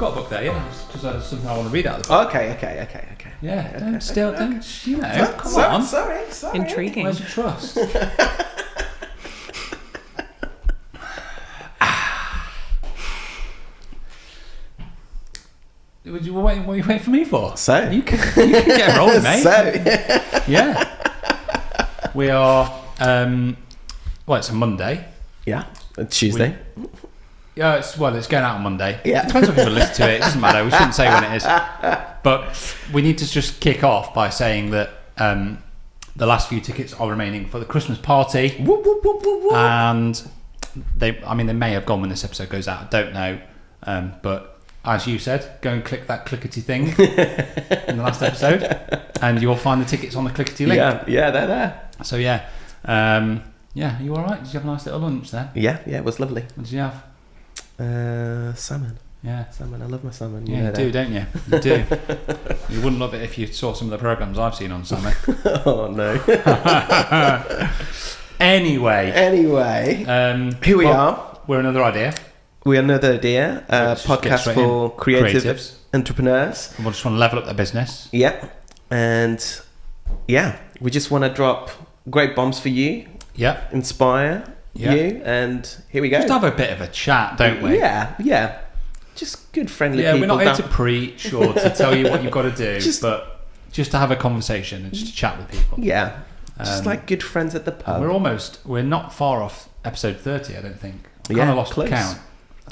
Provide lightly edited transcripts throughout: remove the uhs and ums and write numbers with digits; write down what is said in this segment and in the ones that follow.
got a book there, yeah, because there's something I want to read out of the book. Okay. Yeah, Okay, don't, you know, come on. Sorry. Intriguing. Where's your trust? What are you waiting for me for? So You can get a roll, mate. Yeah. We are, it's a Monday. Yeah, Tuesday. Yeah, it's going out on Monday. Yeah. It depends on people listen to it. It doesn't matter. We shouldn't say when it is. But we need to just kick off by saying that the last few tickets are remaining for the Christmas party. Whoop, whoop, whoop, whoop, whoop. And they may have gone when this episode goes out. I don't know. But as you said, go and click that clickety thing in the last episode, and you'll find the tickets on the clickety link. Yeah, they're there. So yeah, are you all right? Did you have a nice little lunch then? Yeah, it was lovely. What did you have? Salmon. Yeah, salmon. I love my salmon. Yeah, you do, don't you? You do. You wouldn't love it if you saw some of the programs I've seen on salmon. Oh no. Anyway, here we are. We're another idea. We're another idea. Podcast for creatives, entrepreneurs. And we just want to level up their business. Yeah, and we just want to drop great bombs for you. Yeah, inspire you, and here we go. Just have a bit of a chat, don't we? Yeah. Just good, friendly people. Yeah, we're not here to preach or to tell you what you've got to do, but just to have a conversation and just to chat with people. Yeah, just like good friends at the pub. We're not far off episode 30, I don't think. I kind of lost count.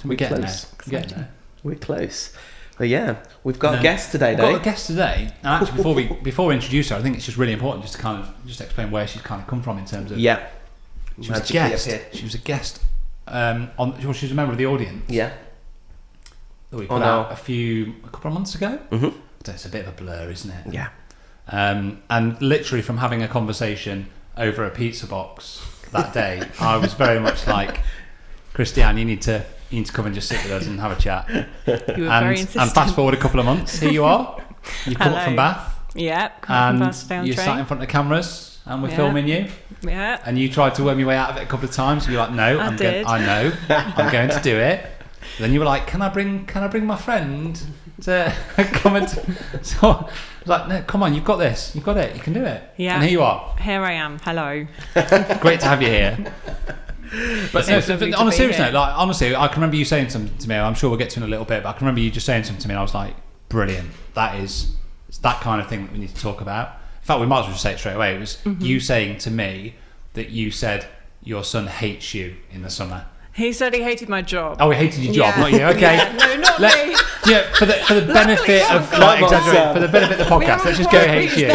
We're getting there. We're close. But yeah, we've got a guest today, though. We've got a guest today. And actually, before we introduce her, I think it's just really important just to explain where she's kind of come from in terms of... Yeah. She was a guest. She was a guest. She was a member of the audience. Yeah. That we put out a couple of months ago. Mm-hmm. It's a bit of a blur, isn't it? Yeah. And literally from having a conversation over a pizza box that day, I was very much like, Christiane, you need to come and just sit with us and have a chat. You were very insistent. And fast forward a couple of months, here you are. You've come up from Bath. Yeah, come from Bath down you're train. sat in front of the cameras and we're filming you. Yeah. And you tried to worm your way out of it a couple of times. You're like, no, I know, I'm going to do it. Then you were like, can I bring my friend to come and... So I was like, no, come on, you've got this. You've got it. You can do it. Yeah. And here you are. Here I am. Hello. Great to have you here. But no, on a serious note, like honestly, I can remember you saying something to me. I'm sure we'll get to in a little bit, but I can remember you just saying something to me, and I was like, "Brilliant! It's that kind of thing that we need to talk about." In fact, we might as well just say it straight away. It was you saying to me that you said your son hates you in the summer. He said he hated my job. Oh, he hated your job, not you. Okay. Yeah, no, not me. Yeah, for the benefit of not exaggerating, for the benefit of the podcast, let's just go hates you.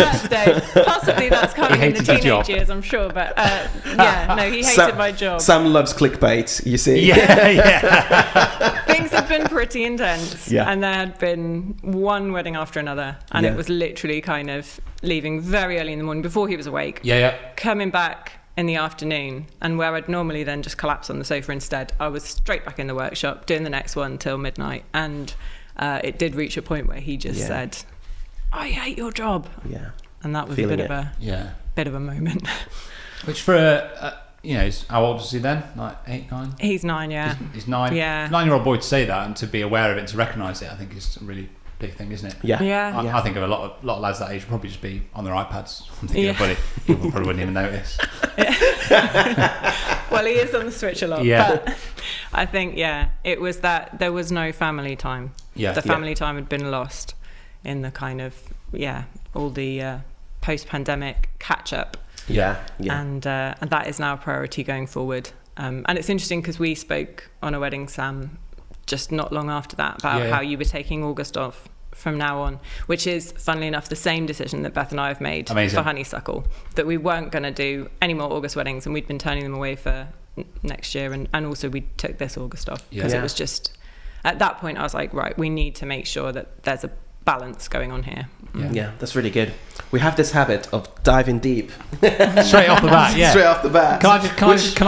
Possibly that's coming in the teenage years, I'm sure, but he hated my job. Sam loves clickbait, you see. Yeah. Things had been pretty intense, yeah. And there had been one wedding after another, and it was literally kind of leaving very early in the morning before he was awake. Yeah. Coming back in the afternoon, and where I'd normally then just collapse on the sofa instead, I was straight back in the workshop doing the next one till midnight, and it did reach a point where he just said, I hate your job. Yeah. And that was a bit of a moment. Which for how old was he then? Like 8, 9? He's 9, yeah. He's 9. Yeah. 9-year-old boy to say that and to be aware of it and to recognise it, I think is a really big thing, isn't it? Yeah. I think of a lot of lads that age would probably just be on their iPads. I'm thinking, buddy, you probably wouldn't even notice. Well, he is on the Switch a lot. Yeah. But I think, it was that there was no family time. Yeah. The family time had been lost in the kind of, all the post-pandemic catch-up. Yeah. And that is now a priority going forward. And it's interesting because we spoke on a wedding, Sam, just not long after that, about how you were taking August off from now on, which is, funnily enough, the same decision that Beth and I have made for Honeysuckle, that we weren't going to do any more August weddings, and we'd been turning them away for next year, and also we took this August off because it was just, at that point I was like, right, we need to make sure that there's a balance going on here. Yeah, that's really good. We have this habit of diving deep straight off the bat. Yeah, straight off the bat. Can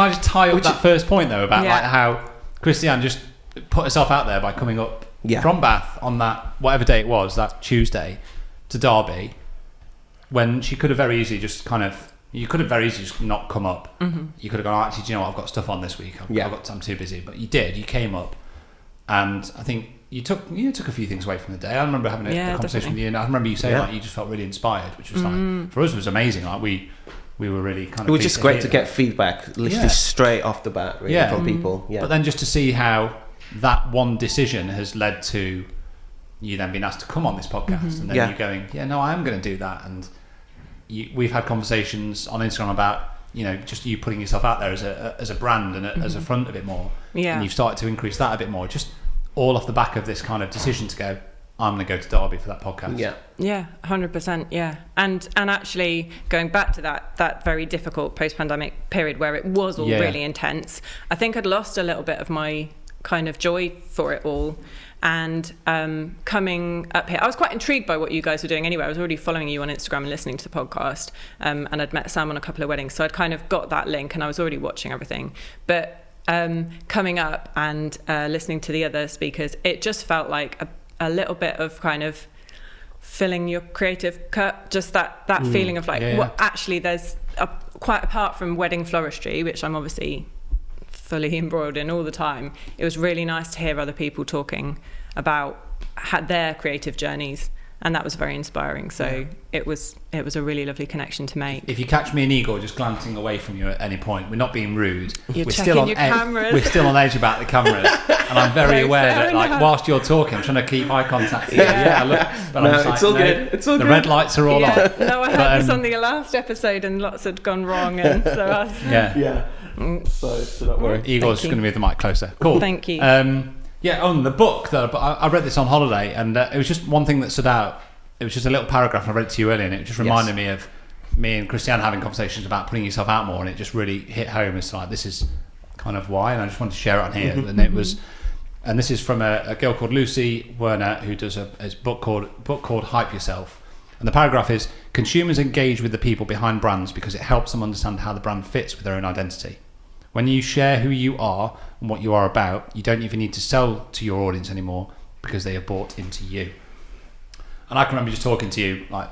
I just tie up that first point though about like how Christiane just put herself out there by coming up from Bath on that whatever day it was, that Tuesday, to Derby, when she could have very easily just not come up. Mm-hmm. You could have gone, actually, do you know what, I've got stuff on this week, I'm too busy. But you did. You came up, and I think you took a few things away from the day. I remember having a conversation definitely. with you, and I remember you saying like you just felt really inspired, which was like for us it was amazing. Like we were really kind of. It was just great to get feedback, literally straight off the bat, really, from people. Yeah. But then just to see how that one decision has led to you then being asked to come on this podcast, and then you going, I am going to do that, and we've had conversations on Instagram about just you putting yourself out there as a brand and as a front a bit more, and you've started to increase that a bit more, just all off the back of this kind of decision to go, I'm going to go to Derby for that podcast. Yeah, 100%. Yeah, and actually going back to that very difficult post-pandemic period where it was all really intense, I think I'd lost a little bit of my kind of joy for it all. And coming up here, I was quite intrigued by what you guys were doing anyway. I was already following you on Instagram and listening to the podcast, and I'd met Sam on a couple of weddings, so I'd kind of got that link and I was already watching everything. But coming up and listening to the other speakers, it just felt like a little bit of kind of filling your creative cup, just that feeling of like, what actually there's quite apart from wedding floristry, which I'm obviously fully embroiled in all the time, it was really nice to hear other people talking about their creative journeys, and that was very inspiring. So it was a really lovely connection to make. If you catch me and Igor just glancing away from you at any point, we're not being rude. We're still on your cameras. We're still on edge about the cameras, and I'm very aware that like whilst you're talking, I'm trying to keep eye contact. It's all good. It's all the good. red lights are all on. No, I heard this on the last episode, and lots had gone wrong, and so I was, So don't worry. Igor's just going to move the mic closer. Cool. Thank you. On the book that I read this on holiday, and it was just one thing that stood out. It was just a little paragraph, and I read it to you earlier, and it just reminded me of me and Christiane having conversations about putting yourself out more, and it just really hit home. It's like, this is kind of why, and I just wanted to share it on here. And it was, and this is from a girl called Lucy Werner, who does a book called Hype Yourself. And the paragraph is, consumers engage with the people behind brands because it helps them understand how the brand fits with their own identity. When you share who you are and what you are about, you don't even need to sell to your audience anymore because they have bought into you. And I can remember just talking to you like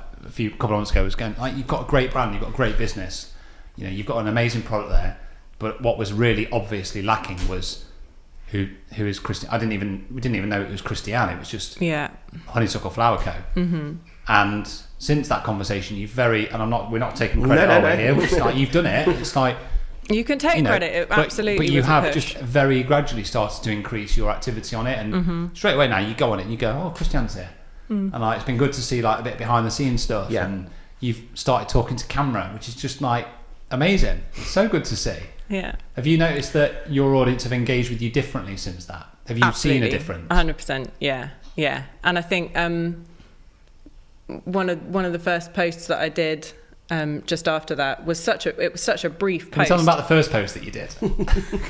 couple of months ago, was going like, you've got a great brand, you've got a great business, you've got an amazing product there, but what was really obviously lacking was who is Christiane. We didn't even know it was Christiane. It was just Honeysuckle Flower Co. And since that conversation, we're not taking credit over here. It's like you've done it. It's like you can take credit, absolutely. But you have just very gradually started to increase your activity on it, and straight away now you go on it and you go, oh, Christiane's here. And like it's been good to see like a bit behind the scenes stuff, and you've started talking to camera, which is just like amazing. It's so good to see. Yeah. Have you noticed that your audience have engaged with you differently since that? Have you seen a difference? 100%. Yeah. And I think one of the first posts that I did just after that was such a brief post. Can you tell them about the first post that you did?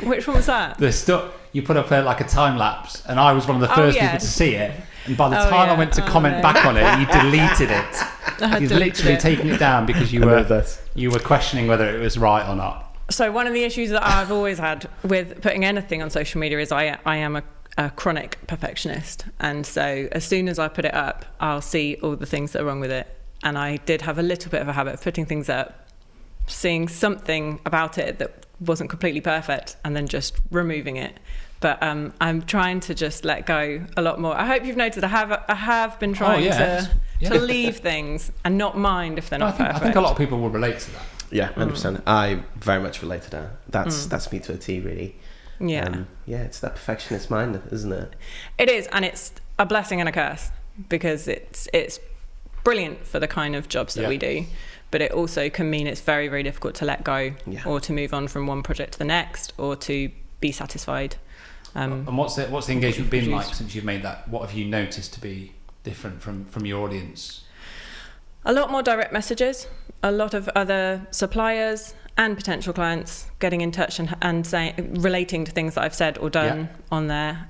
Which one was that? The stuff you put up like a time lapse, and I was one of the first people to see it. And by the time I went to comment back on it, you deleted it. You'd literally taken it down because you were questioning whether it was right or not. So one of the issues that I've always had with putting anything on social media is I am a chronic perfectionist, and so as soon as I put it up, I'll see all the things that are wrong with it. And I did have a little bit of a habit of putting things up, seeing something about it that wasn't completely perfect, and then just removing it. But I'm trying to just let go a lot more. I hope you've noticed I have been trying to leave things and not mind if they're not perfect. I think a lot of people will relate to that. Yeah, 100%. I very much relate to that. That's me to a T, really. Yeah. It's that perfectionist mind, isn't it? It is, and it's a blessing and a curse, because it's brilliant for the kind of jobs that we do, but it also can mean it's very, very difficult to let go or to move on from one project to the next, or to be satisfied. And what's the engagement been like since you've made that? What have you noticed to be different from your audience? A lot more direct messages, a lot of other suppliers and potential clients getting in touch and saying, relating to things that I've said or done on there.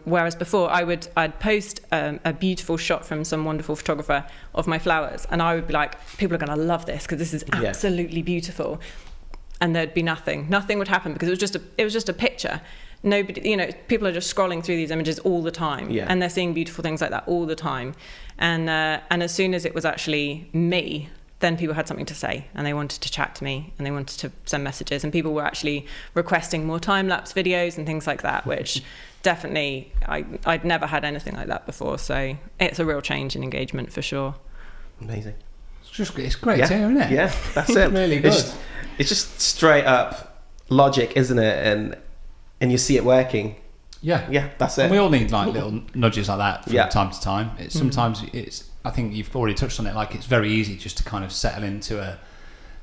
Whereas before I'd post a beautiful shot from some wonderful photographer of my flowers, and I would be like, people are going to love this because this is absolutely beautiful. And there'd be nothing would happen because it was just a picture. Nobody, people are just scrolling through these images all the time, and they're seeing beautiful things like that all the time. And as soon as it was actually me then people had something to say, and they wanted to chat to me, and they wanted to send messages, and people were actually requesting more time-lapse videos and things like that, which definitely I'd never had anything like that before. So it's a real change in engagement for sure. Amazing. It's great, isn't it? Yeah, that's it. Really good. It's just straight up logic, isn't it? And you see it working. Yeah, that's it. And we all need like little nudges like that from time to time. Sometimes I think you've already touched on it. Like it's very easy just to kind of settle into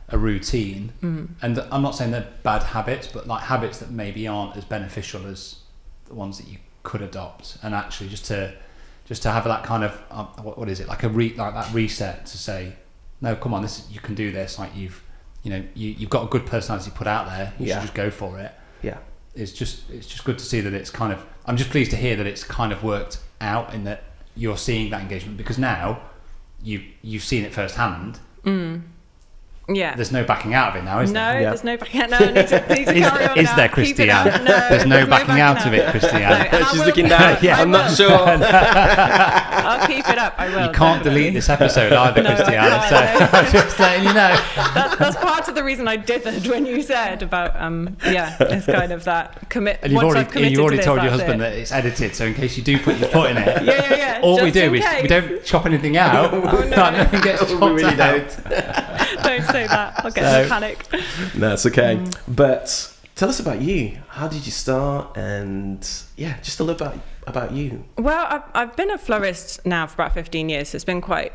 a routine. And I'm not saying they're bad habits, but like habits that maybe aren't as beneficial as the ones that you could adopt. And actually just to have that kind of what is it, like like that reset to say, no, come on, you can do this. Like you've got a good personality put out there. You should just go for it. Yeah. It's just good to see that it's kind of, I'm just pleased to hear that it's kind of worked out in that you're seeing that engagement, because now you've seen it firsthand. Yeah. There's no backing out of it now, is there? No, there's no backing out. No, I need to carry on. Is there, Christiane? There's no backing out of it, Christiane. No, she's looking down. I'm not sure. I'll keep it up. I will. You can't delete this episode either, Christiane. So I'm just letting you know. That's part of the reason I dithered when you said about it's kind of that commit. And you've already told your husband that it's edited, so in case you do put your foot in it, yeah. all we do is we don't chop anything out. Nothing gets chopped we really out. Don't say that. I'll get in panic. No, it's okay. But tell us about you. How did you start? And just a little bit about you. Well, I've been a florist now for about 15 years. So it's been quite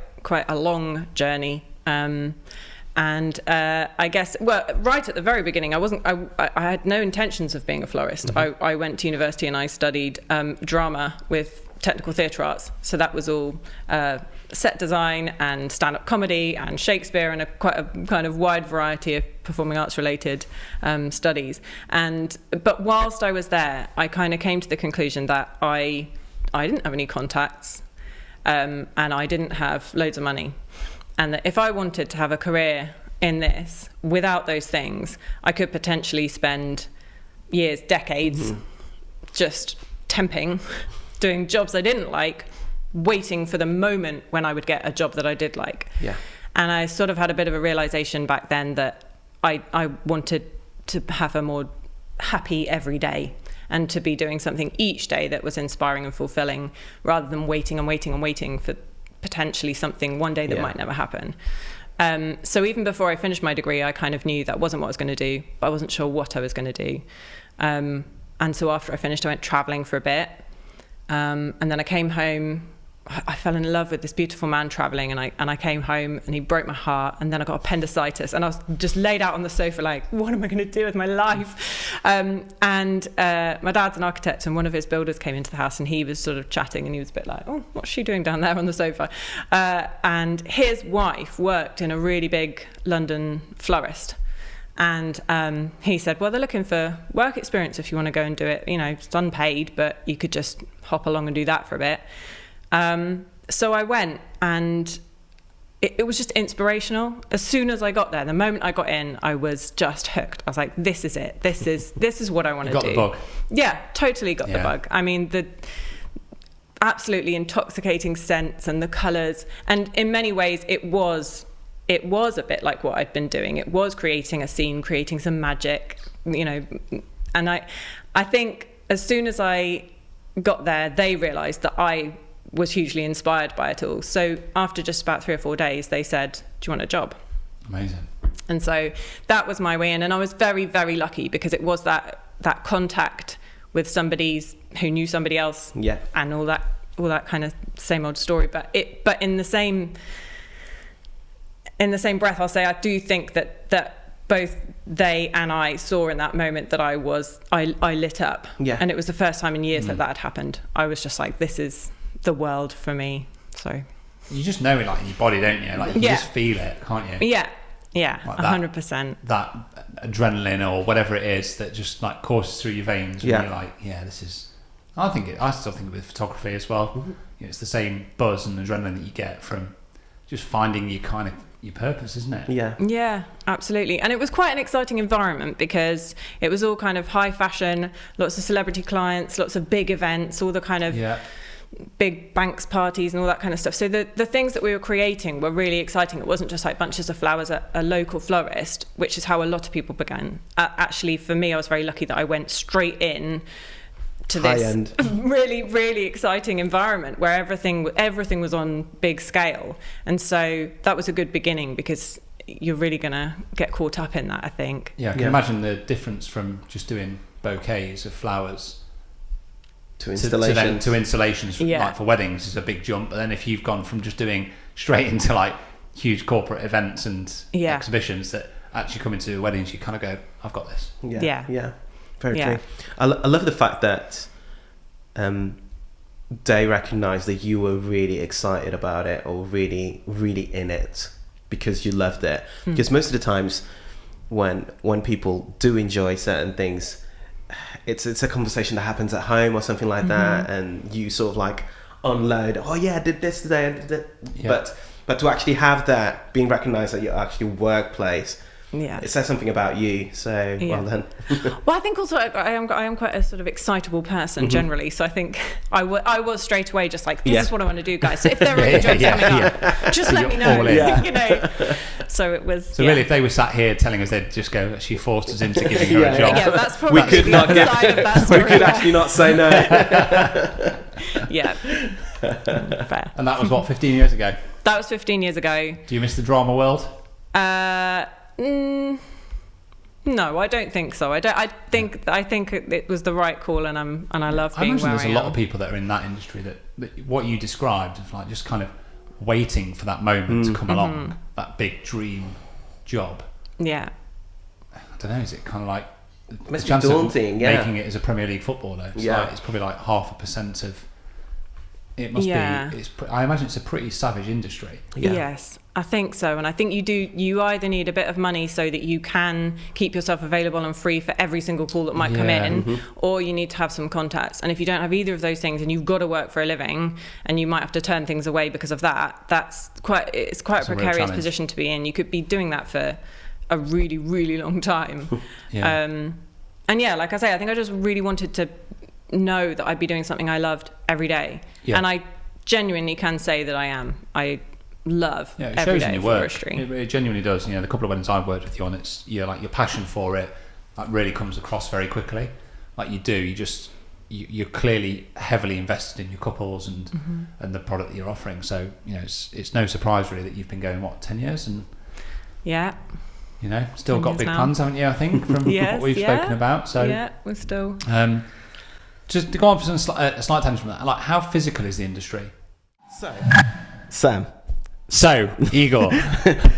a long journey. And I guess, right at the very beginning, I had no intentions of being a florist. I went to university and I studied drama with technical theatre arts. So that was all set design and stand-up comedy and Shakespeare and quite a kind of wide variety of performing arts related studies. But whilst I was there, I kind of came to the conclusion that I didn't have any contacts and I didn't have loads of money. And that if I wanted to have a career in this without those things, I could potentially spend years, decades just temping, doing jobs I didn't like, waiting for the moment when I would get a job that I did like. Yeah. And I sort of had a bit of a realization back then that I wanted to have a more happy every day and to be doing something each day that was inspiring and fulfilling, rather than waiting and waiting and waiting for potentially something one day that might never happen. So even before I finished my degree, I kind of knew that wasn't what I was going to do, but I wasn't sure what I was going to do. And so after I finished, I went traveling for a bit. And then I came home. I fell in love with this beautiful man traveling, and I came home and he broke my heart, and then I got appendicitis and I was just laid out on the sofa like, what am I going to do with my life? And my dad's an architect, and one of his builders came into the house and he was sort of chatting and he was a bit like, oh, what's she doing down there on the sofa? And his wife worked in a really big London florist. And he said, well, they're looking for work experience if you want to go and do it. You know, it's unpaid, but you could just hop along and do that for a bit. So I went, and it was just inspirational. As soon as I got there, the moment I got in, I was just hooked. I was like, this is it. This is what I want to do. Got the bug. Yeah, totally got the bug. I mean, the absolutely intoxicating scents and the colours. And in many ways, it was a bit like what I'd been doing. It was creating a scene, creating some magic, you know. And I think as soon as I got there, they realised that I was hugely inspired by it all. So after just about 3 or 4 days, they said, do you want a job? Amazing. And so that was my way in. And I was very, very lucky, because it was that contact with somebody who knew somebody else, and all that kind of same old story. But in the same breath, I'll say I do think that both they and I saw in that moment that I lit up. Yeah. And it was the first time in years that had happened. I was just like, this is the world for me. So you just know it, like in your body, don't you? Like you just feel it, can't you? Yeah, like 100%. That adrenaline or whatever it is that just like courses through your veins. Yeah. When you're like, this is. I still think with photography as well. Mm-hmm. You know, it's the same buzz and adrenaline that you get from just finding your purpose, isn't it? Yeah, absolutely. And it was quite an exciting environment, because it was all kind of high fashion, lots of celebrity clients, lots of big events, all the kind of big banks parties and all that kind of stuff. So the things that we were creating were really exciting. It wasn't just like bunches of flowers at a local florist, which is how a lot of people began. Actually, for me, I was very lucky that I went straight in to this really, really exciting environment where everything was on big scale. And so that was a good beginning, because you're really going to get caught up in that, I think. Yeah, I can imagine the difference from just doing bouquets of flowers to installations like for weddings is a big jump. But then if you've gone from just doing straight into like huge corporate events and exhibitions that actually come into weddings, you kind of go, I've got this. Yeah. Very true. I love the fact that they recognised that you were really excited about it, or really, really in it because you loved it. Because most of the times when people do enjoy certain things, it's a conversation that happens at home or something like that, and you sort of like unload, oh yeah, I did this today, I did that. But to actually have that being recognised at your actual workplace, it says something about you. So well done. Well, I think also I am quite a sort of excitable person generally. So I think I was straight away just like, this is what I want to do, guys. So if there are any jobs coming up, just let me know. You know. So it was. So really, if they were sat here telling us, they'd just go, she forced us into giving her a job. Yeah, that's probably the other side of that story. We could actually not say no. Yeah. Fair. And that was what, 15 years ago? That was 15 years ago. Do you miss the drama world? No, I don't think so. I think it was the right call, and I love being where I am. There's a lot of people that are in that industry that what you described of like just kind of waiting for that moment to come along, that big dream job. Yeah. I don't know. Is it kind of like it must be daunting? Making it as a Premier League footballer. It's probably like 0.5% of. It must be. I imagine it's a pretty savage industry. Yes, I think so, and I think you either need a bit of money so that you can keep yourself available and free for every single call that might come in, or you need to have some contacts. And if you don't have either of those things, and you've got to work for a living, and you might have to turn things away because of that, it's quite a precarious position to be in. You could be doing that for a really, really long time. And like I say, I think I just really wanted to know that I'd be doing something I loved every day, and I genuinely can say that I am. I love every day floristry. It genuinely does. You know, the couple of weddings I've worked with you on, it's like your passion for it like really comes across very quickly. Like you're clearly heavily invested in your couples and the product that you're offering. So you know, it's no surprise really that you've been going 10 years and you know, still got big plans, haven't you? I think from what we've spoken about. So we're still. Just to go on for a slight tangent from that, like how physical is the industry? So, Sam. So, Igor.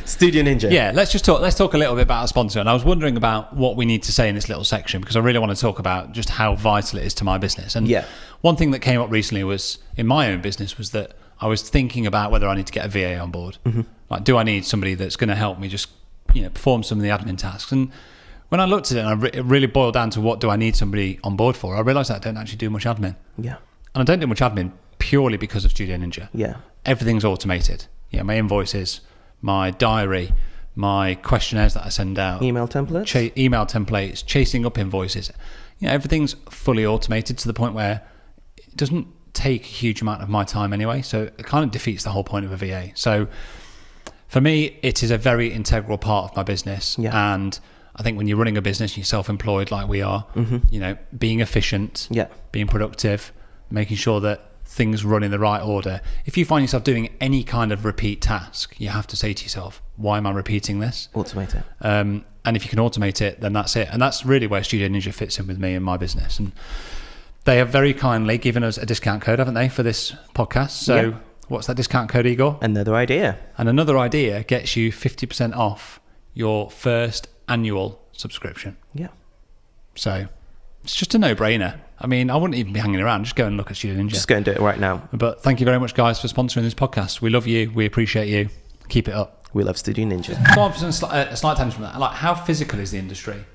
Studio Ninja. Yeah, let's talk a little bit about our sponsor. And I was wondering about what we need to say in this little section, because I really want to talk about just how vital it is to my business. And one thing that came up recently was, in my own business, was that I was thinking about whether I need to get a VA on board. Like, do I need somebody that's going to help me just, you know, perform some of the admin tasks? And when I looked at it and it really boiled down to what do I need somebody on board for, I realised that I don't actually do much admin. Yeah. And I don't do much admin purely because of Studio Ninja. Yeah. Everything's automated. Yeah, my invoices, my diary, my questionnaires that I send out. Email templates. Chasing up invoices. You know, everything's fully automated to the point where it doesn't take a huge amount of my time anyway. So it kind of defeats the whole point of a VA. So for me, it is a very integral part of my business. Yeah. And I think when you're running a business, you're self-employed like we are, you know, being efficient, being productive, making sure that things run in the right order. If you find yourself doing any kind of repeat task, you have to say to yourself, why am I repeating this? Automate it. And if you can automate it, then that's it. And that's really where Studio Ninja fits in with me and my business. And they have very kindly given us a discount code, haven't they, for this podcast? So what's that discount code, Igor? Another idea. And another idea gets you 50% off your first annual subscription. Yeah. So it's just a no-brainer. I mean, I wouldn't even be hanging around. Just go and look at Studio Ninja. Just go and do it right now. But thank you very much, guys, for sponsoring this podcast. We love you. We appreciate you. Keep it up. We love Studio Ninja. Go on for a slight tangent from that. Like, how physical is the industry?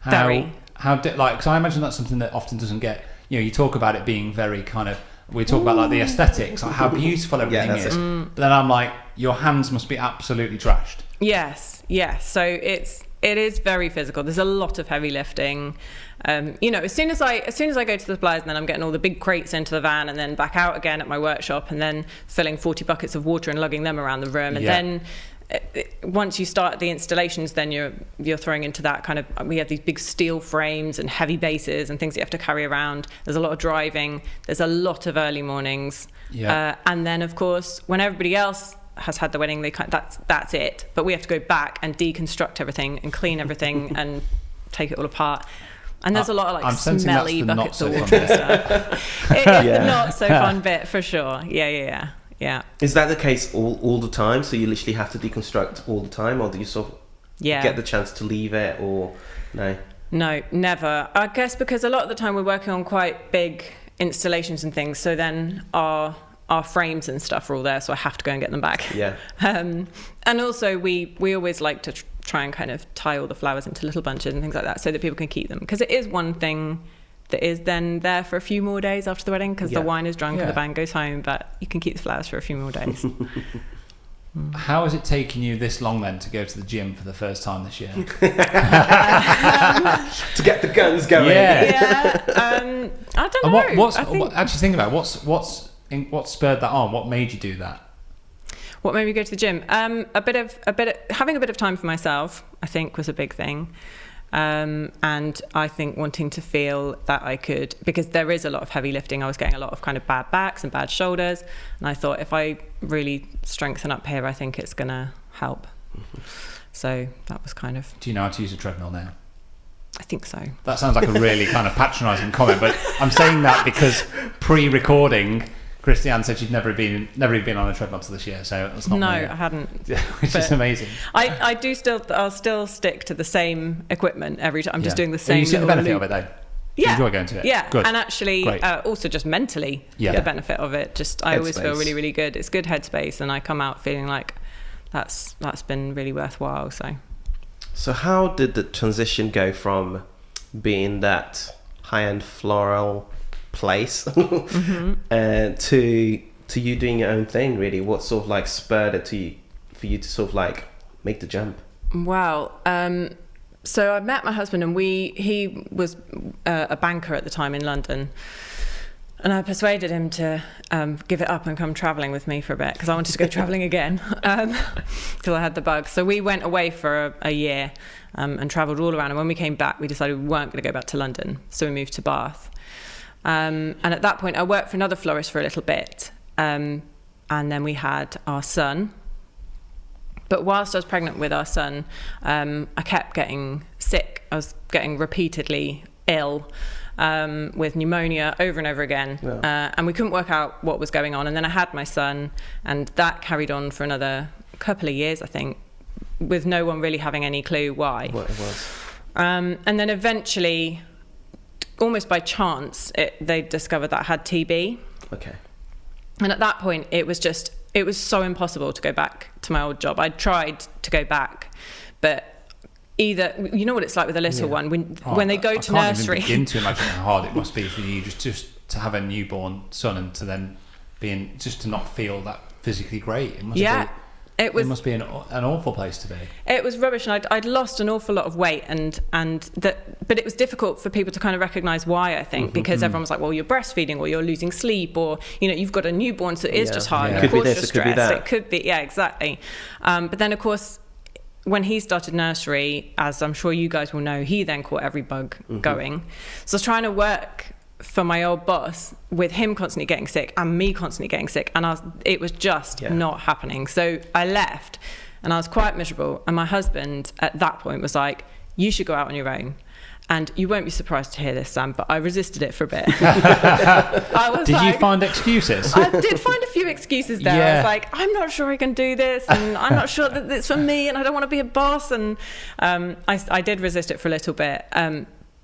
Very. Because I imagine that's something that often doesn't get. You know, you talk about it being very kind of. We talk about like the aesthetics, like how beautiful everything is. But then I'm like, your hands must be absolutely trashed. Yes. So it's It is very physical. There's a lot of heavy lifting. As soon as I go to the suppliers, and then I'm getting all the big crates into the van, and then back out again at my workshop, and then filling 40 buckets of water and lugging them around the room, and then once you start the installations, then you're throwing into that kind of. We have these big steel frames and heavy bases and things you have to carry around. There's a lot of driving. There's a lot of early mornings, and then of course when everybody else has had the wedding, that's it. But we have to go back and deconstruct everything and clean everything and take it all apart. And there's a lot of smelly buckets of water and stuff. It is the not so fun bit for sure. Yeah. Is that the case all the time? So you literally have to deconstruct all the time, or do you sort of get the chance to leave it, or no? No, never. I guess because a lot of the time we're working on quite big installations and things, so then our frames and stuff are all there, so I have to go and get them back. Yeah. And also we always like to try and kind of tie all the flowers into little bunches and things like that, so that people can keep them, because it is one thing that is then there for a few more days after the wedding, because the wine is drunk and the band goes home, but you can keep the flowers for a few more days. How has it taken you this long then to go to the gym for the first time this year? To get the guns going. I don't know. Actually think about it, what spurred that on? What made you do that? What made me go to the gym? Having a bit of time for myself, I think, was a big thing. And I think wanting to feel that I could, because there is a lot of heavy lifting. I was getting a lot of kind of bad backs and bad shoulders, and I thought if I really strengthen up here, I think it's gonna help. So that was kind of. Do you know how to use a treadmill now? I think so. That sounds like a really kind of patronising comment, but I'm saying that because pre-recording, Christiane said she'd never been on a treadmill till this year, so that's not. No, I hadn't. Which is amazing. I'll still stick to the same equipment every time. I'm just doing the same. Oh, You see the benefit of it though. Yeah. You enjoy going to it. Yeah, Good. and actually, also just mentally, the benefit of it. Just I always feel really, really good. It's good headspace, and I come out feeling like that's been really worthwhile. So how did the transition go from being that high-end floral place to you doing your own thing? Really, what sort of spurred it for you to sort of make the jump? Well, so I met my husband, and he was a banker at the time in London, and I persuaded him to give it up and come travelling with me for a bit, because I wanted to go travelling again, till I had the bug. So we went away for a year and travelled all around, and when we came back, we decided we weren't going to go back to London, so we moved to Bath. And at that point, I worked for another florist for a little bit, and then we had our son. But whilst I was pregnant with our son, I kept getting sick. I was getting repeatedly ill with pneumonia over and over again. Yeah. And we couldn't work out what was going on. And then I had my son, and that carried on for another couple of years, I think, with no one really having any clue why. What it was. And then eventually, almost by chance, they discovered that I had TB. Okay. And at that point, it was so impossible to go back to my old job. I'd tried to go back, but either, you know what it's like with a little one, when they go to nursery. I can't even begin to imagine how hard it must be for you just to have a newborn son and to then to not feel that physically great. It must be an awful place to be. It was rubbish, and I'd lost an awful lot of weight, but it was difficult for people to kind of recognise why, I think, because everyone was like, well, you're breastfeeding, or you're losing sleep, or you've got a newborn, so it is just hard. Yeah. Of course you're stressed. It could be, exactly. But then, of course, when he started nursery, as I'm sure you guys will know, he then caught every bug going. So I was trying to work for my old boss with him constantly getting sick and me constantly getting sick, and it was just not happening. So I left, and I was quite miserable, and my husband at that point was like, you should go out on your own. And you won't be surprised to hear this, Sam, but I resisted it for a bit. Did you find excuses? I did find a few excuses there. I was like, I'm not sure I can do this, and I'm not sure that it's for me, and I don't want to be a boss. And I did resist it for a little bit.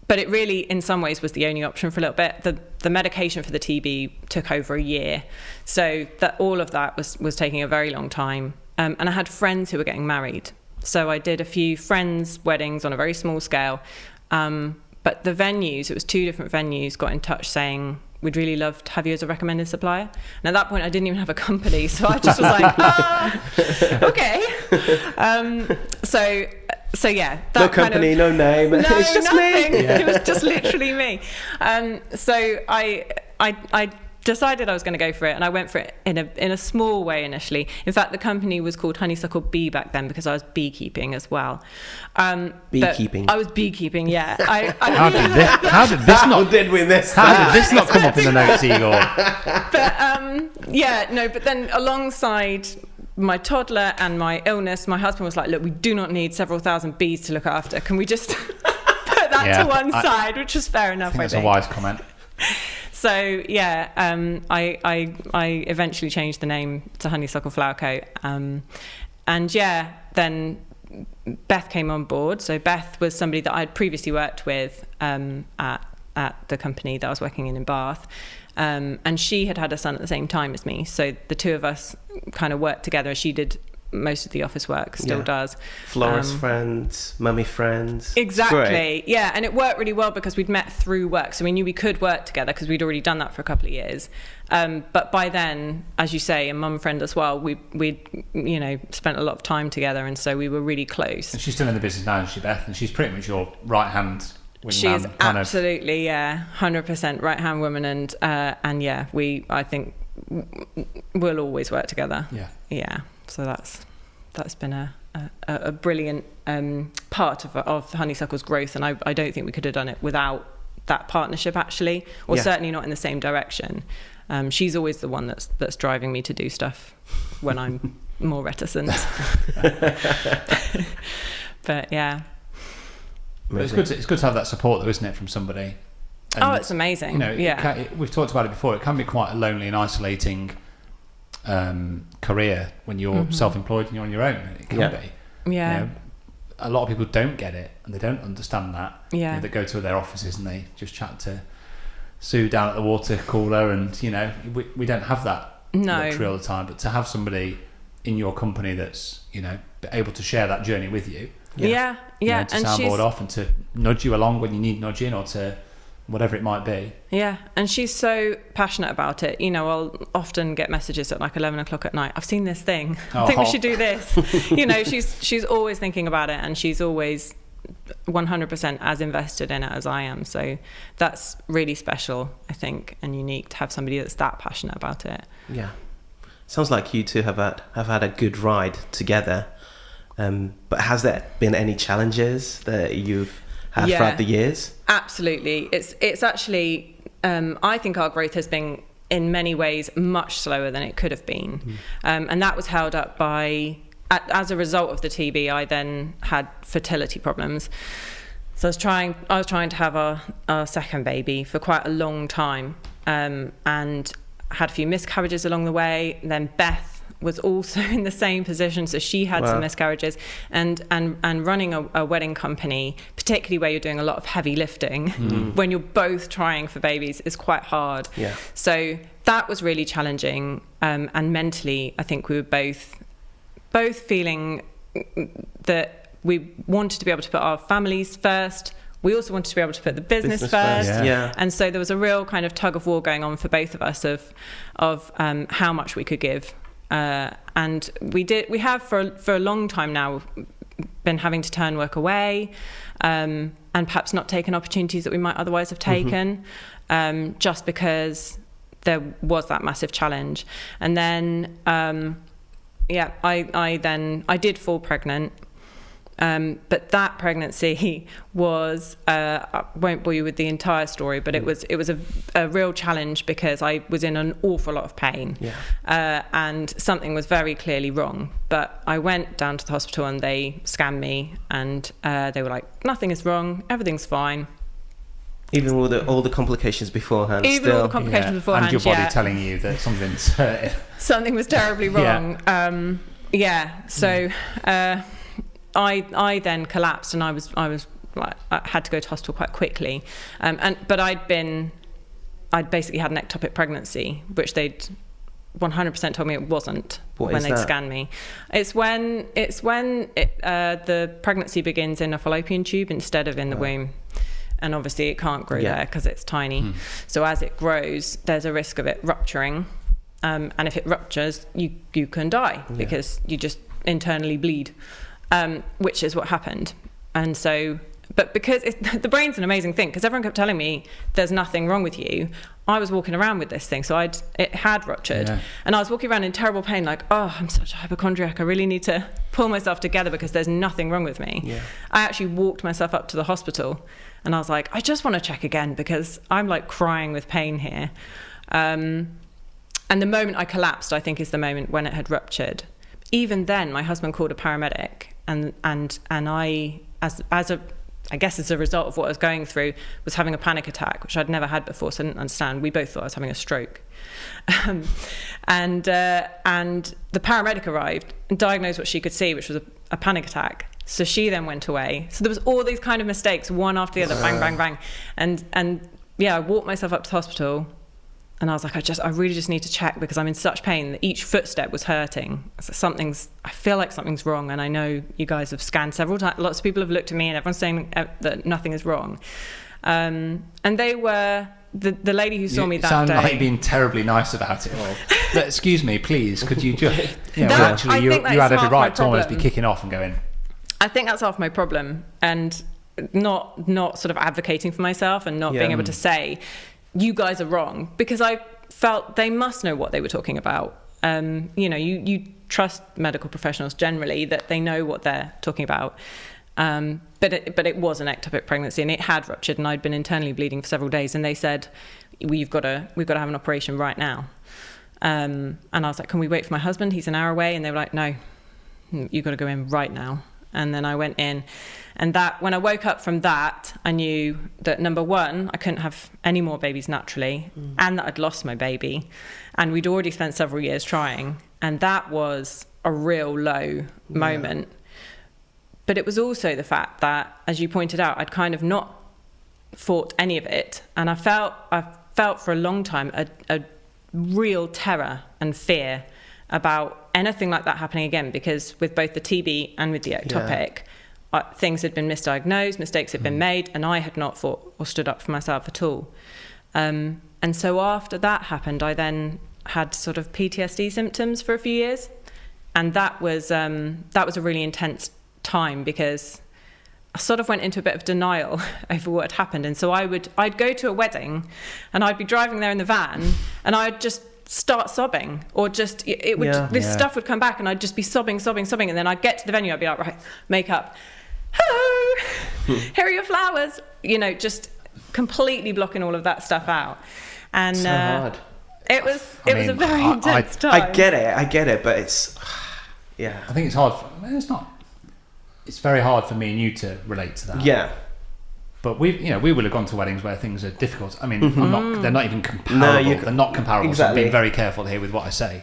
But it really, in some ways, was the only option for a little bit. The medication for the TB took over a year. So that all of that was taking a very long time. And I had friends who were getting married. So I did a few friends' weddings on a very small scale. But the venues, it was 2 different venues, got in touch saying, we'd really love to have you as a recommended supplier. And at that point, I didn't even have a company. So I just was like, okay. So yeah, that no company, no name. No, it's just nothing. me. It was just literally me. So I decided I was going to go for it, and I went for it in a small way initially. In fact, the company was called Honeysuckle Bee back then because I was beekeeping as well. Beekeeping. I was beekeeping, yeah. How did this not? Did we miss How that? did this not come up in the notes, Igor? But then alongside my toddler and my illness, my husband was like, look, we do not need several thousand bees to look after. Can we just put that to one side, which was fair enough, I think. That's a wise comment. So yeah, I eventually changed the name to Honeysuckle Flower Co. And yeah, then Beth came on board. So Beth was somebody that I'd previously worked with at the company that I was working in Bath. And she had a son at the same time as me. So the two of us kind of worked together. She did most of the office work, still does. Florist friends, mummy friends. Exactly, yeah. And it worked really well because we'd met through work. So we knew we could work together because we'd already done that for a couple of years. But by then, as you say, a mum friend as well, we'd spent a lot of time together. And so we were really close. And she's still in the business now, isn't she, Beth? And she's pretty much your right hand. She is absolutely, 100% right hand woman, and yeah, I think we'll always work together. Yeah. So that's been a brilliant part of Honeysuckle's growth, and I don't think we could have done it without that partnership actually, or certainly not in the same direction. She's always the one that's driving me to do stuff when I'm more reticent. But yeah. But it's good to have that support, though, isn't it, from somebody? And, it's amazing. We've talked about it before. It can be quite a lonely and isolating career when you're self-employed and you're on your own. It can be. Yeah. A lot of people don't get it and they don't understand that. Yeah. They go to their offices and they just chat to Sue down at the water cooler, and we don't have that luxury all the time. But to have somebody in your company that's able to share that journey with you. Yeah. To soundboard off and to nudge you along when you need nudging, or to whatever it might be. Yeah, and she's so passionate about it. I'll often get messages at like 11 o'clock at night. I've seen this thing. I think we should do this. She's always thinking about it, and she's always 100% as invested in it as I am. So that's really special, I think, and unique to have somebody that's that passionate about it. Yeah, sounds like you two have had a good ride together. But has there been any challenges that you've had throughout the years? Absolutely. It's actually, I think our growth has been in many ways much slower than it could have been. And that was held up by, as a result of the TB, I then had fertility problems. So I was trying to have our second baby for quite a long time, and had a few miscarriages along the way. And then Beth was also in the same position, so she had some miscarriages, and running a wedding company, particularly where you're doing a lot of heavy lifting when you're both trying for babies, is quite hard. So that was really challenging, and mentally I think we were both feeling that we wanted to be able to put our families first. We also wanted to be able to put the business first. And so there was a real kind of tug of war going on for both of us of how much we could give. And we have for a long time now been having to turn work away, and perhaps not taken opportunities that we might otherwise have taken, just because there was that massive challenge. And then I did fall pregnant. But that pregnancy was, I won't bore you with the entire story, but it was a real challenge because I was in an awful lot of pain, and something was very clearly wrong. But I went down to the hospital and they scanned me, and they were like, nothing is wrong, everything's fine. Even with all the complications beforehand. Even all the complications beforehand, and your body telling you that something was terribly wrong. So. I then collapsed, and I was like, I had to go to hospital quite quickly, but I'd basically had an ectopic pregnancy, which they'd 100% told me it wasn't when they'd scanned me. It's when the pregnancy begins in a fallopian tube instead of in the womb, and obviously it can't grow there because it's tiny. So as it grows, there's a risk of it rupturing, and if it ruptures, you can die because you just internally bleed. which is what happened. And so, but because the brain's an amazing thing, because everyone kept telling me there's nothing wrong with you, I was walking around with this thing, so it had ruptured, and I was walking around in terrible pain, like, oh, I'm such a hypochondriac, I really need to pull myself together because there's nothing wrong with me. I actually walked myself up to the hospital, and I was like, I just want to check again because I'm like crying with pain here. And the moment I collapsed, I think, is the moment when it had ruptured. Even then, my husband called a paramedic, and I, I guess as a result of what I was going through, was having a panic attack, which I'd never had before, so I didn't understand. We both thought I was having a stroke. And the paramedic arrived and diagnosed what she could see, which was a panic attack. So she then went away. So there was all these kind of mistakes, one after the other, bang, bang, bang. And I walked myself up to the hospital, and I was like, I really just need to check because I'm in such pain that each footstep was hurting. So I feel like something's wrong, and I know you guys have scanned several times. Lots of people have looked at me, and everyone's saying that nothing is wrong. And they were the lady who saw me that day. You sound like being terribly nice about it. But excuse me, please, could you just? You had every right to almost be kicking off and going. I think that's half my problem, and not sort of advocating for myself and not being able to say, you guys are wrong, because I felt they must know what they were talking about. You trust medical professionals generally that they know what they're talking about. But it was an ectopic pregnancy, and it had ruptured, and I'd been internally bleeding for several days, and they said, we've got to have an operation right now. And I was like, can we wait for my husband? He's an hour away. And they were like, no, you've got to go in right now. And then I went in, and that when I woke up from that, I knew that, number one, I couldn't have any more babies naturally, and that I'd lost my baby, and we'd already spent several years trying, and that was a real low moment. But it was also the fact that, as you pointed out, I'd kind of not fought any of it, and I felt for a long time a real terror and fear about anything like that happening again, because with both the TB and with the ectopic, things had been misdiagnosed, mistakes had been made, and I had not fought or stood up for myself at all. And so after that happened, I then had sort of PTSD symptoms for a few years, and that was a really intense time, because I sort of went into a bit of denial over what had happened. And so I'd go to a wedding, and I'd be driving there in the van, and I'd just start sobbing, or just stuff would come back, and I'd just be sobbing, and then I'd get to the venue, I'd be like, right, makeup, hello, here are your flowers, just completely blocking all of that stuff out. And so hard. It was a very intense time. I get it, but it's I think it's hard. It's very hard for me and you to relate to that. Yeah. But we will have gone to weddings where things are difficult. I mean, they're not even comparable. They're not comparable. Exactly. So I'm being very careful here with what I say.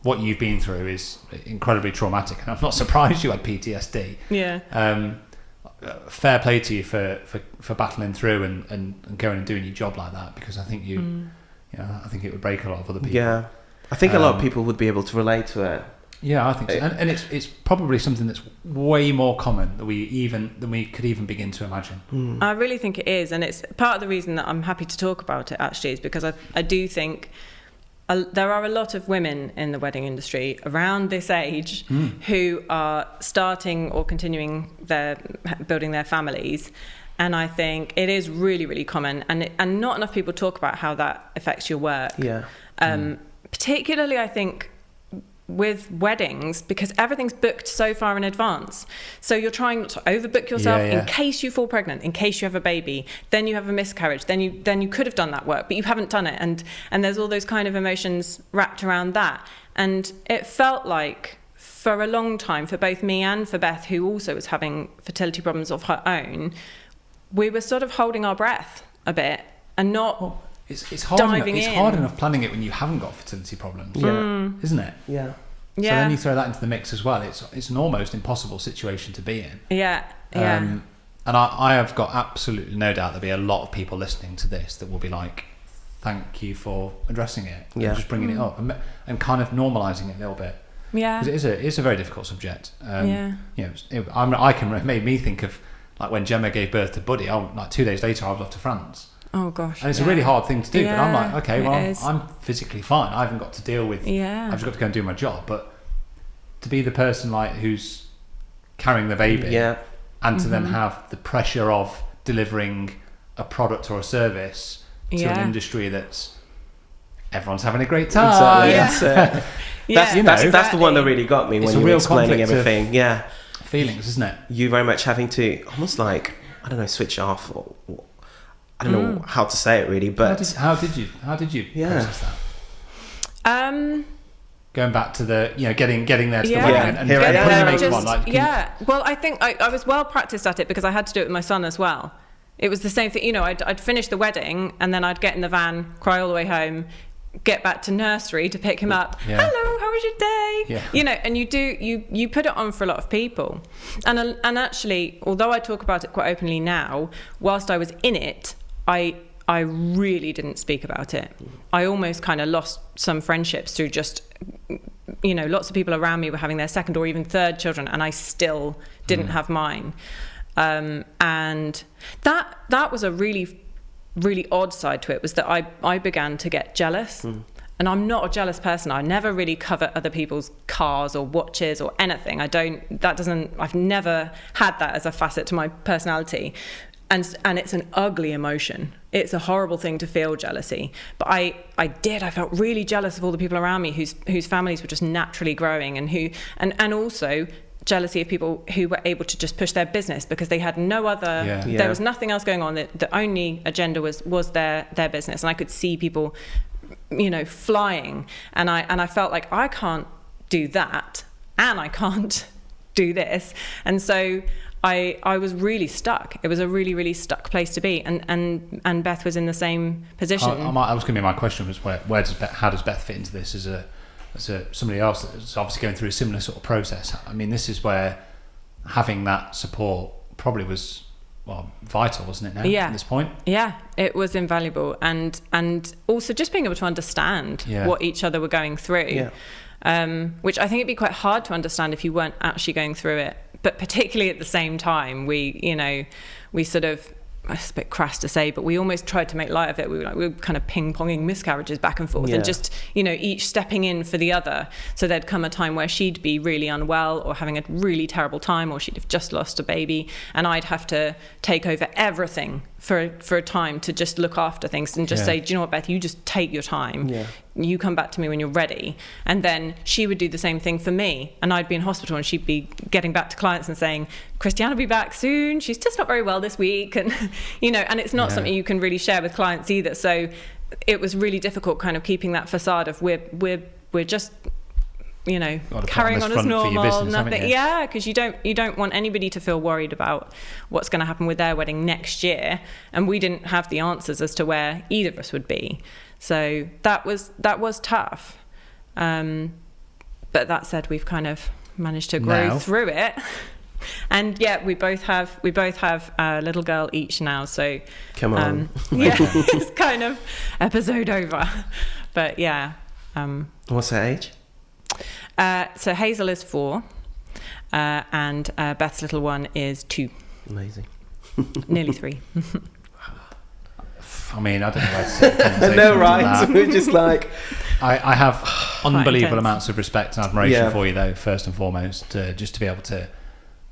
What you've been through is incredibly traumatic, and I'm not surprised you had PTSD. Yeah. Fair play to you for battling through and going and doing your job like that, because I think I think it would break a lot of other people. Yeah. I think a lot of people would be able to relate to it. Yeah, I think so. And it's probably something that's way more common than we could even begin to imagine. I really think it is, and it's part of the reason that I'm happy to talk about it, actually, is because I do think there are a lot of women in the wedding industry around this age who are starting or continuing building their families, and I think it is really, really common, and not enough people talk about how that affects your work. Yeah. Particularly, I think, with weddings, because everything's booked so far in advance, so you're trying not to overbook yourself in case you fall pregnant, in case you have a baby, then you have a miscarriage, then you could have done that work, but you haven't done it, and there's all those kind of emotions wrapped around that. And it felt like, for a long time, for both me and for Beth, who also was having fertility problems of her own, we were sort of holding our breath a bit and not It's hard enough planning it when you haven't got fertility problems, isn't it? Yeah. So then you throw that into the mix as well. It's an almost impossible situation to be in. Yeah. And I have got absolutely no doubt there'll be a lot of people listening to this that will be like, thank you for addressing it and just bringing it up and kind of normalising it a little bit. Yeah. Because it's a very difficult subject. It made me think of like when Gemma gave birth to Buddy. Like 2 days later, I was off to France. Oh gosh. And it's a really hard thing to do, but I'm like, okay, well, I'm physically fine. I haven't got to deal with. I've just got to go and do my job. But to be the person like who's carrying the baby, and to then Mm-hmm. have the pressure of delivering a product or a service to an industry that's everyone's having a great time. Exactly. That's the one that really got me when you were explaining everything. Feelings, isn't it? You very much having to almost like, I don't know, switch off, or I don't know how to say it really, but how did you process that? Going back to the, getting there to the wedding and Here I am. putting your makeup on. Well, I think I was well practiced at it because I had to do it with my son as well. It was the same thing, I'd finish the wedding and then I'd get in the van, cry all the way home, get back to nursery to pick him up. Hello, how was your day? And you put it on for a lot of people. And actually, although I talk about it quite openly now, whilst I was in it, I really didn't speak about it. I almost kind of lost some friendships through just, lots of people around me were having their second or even third children, and I still didn't have mine. And that was a really, really odd side to it, was that I began to get jealous. And I'm not a jealous person. I never really covet other people's cars or watches or anything. I've never had that as a facet to my personality. And it's an ugly emotion. It's a horrible thing to feel jealousy. But I felt really jealous of all the people around me whose families were just naturally growing, and also jealousy of people who were able to just push their business because they had no other, there was nothing else going on. The only agenda was their business. And I could see people, flying. And I felt like I can't do that and I can't do this. And so I was really stuck. It was a really, really stuck place to be, and Beth was in the same position. I was going to be my question was how does Beth fit into this as somebody else that's obviously going through a similar sort of process? I mean, this is where having that support probably was vital, wasn't it? Now at this point, it was invaluable, and also just being able to understand what each other were going through, which I think it'd be quite hard to understand if you weren't actually going through it. But particularly at the same time, we sort of, it's a bit crass to say, but we almost tried to make light of it. We were kind of ping-ponging miscarriages back and forth and just, each stepping in for the other. So there'd come a time where she'd be really unwell or having a really terrible time, or she'd have just lost a baby, and I'd have to take over everything for a time to just look after things and just say, do you know what, Beth, you just take your time. You come back to me when you're ready. And then she would do the same thing for me, and I'd be in hospital and she'd be getting back to clients and saying, Christiane will be back soon, she's just not very well this week, and and it's not something you can really share with clients either. So it was really difficult kind of keeping that facade of we're just carrying on as normal, business, nothing. Because you don't want anybody to feel worried about what's going to happen with their wedding next year, and we didn't have the answers as to where either of us would be. So that was tough. But that said, we've kind of managed to grow through it. And we both have a little girl each now. So come on, it's kind of episode over. But what's her age? So Hazel is 4, and Beth's little one is 2. Amazing. Nearly 3. I mean, I don't know where to sit. I know, right? We're just like... I have unbelievable amounts of respect and admiration for you, though, first and foremost, just to be able to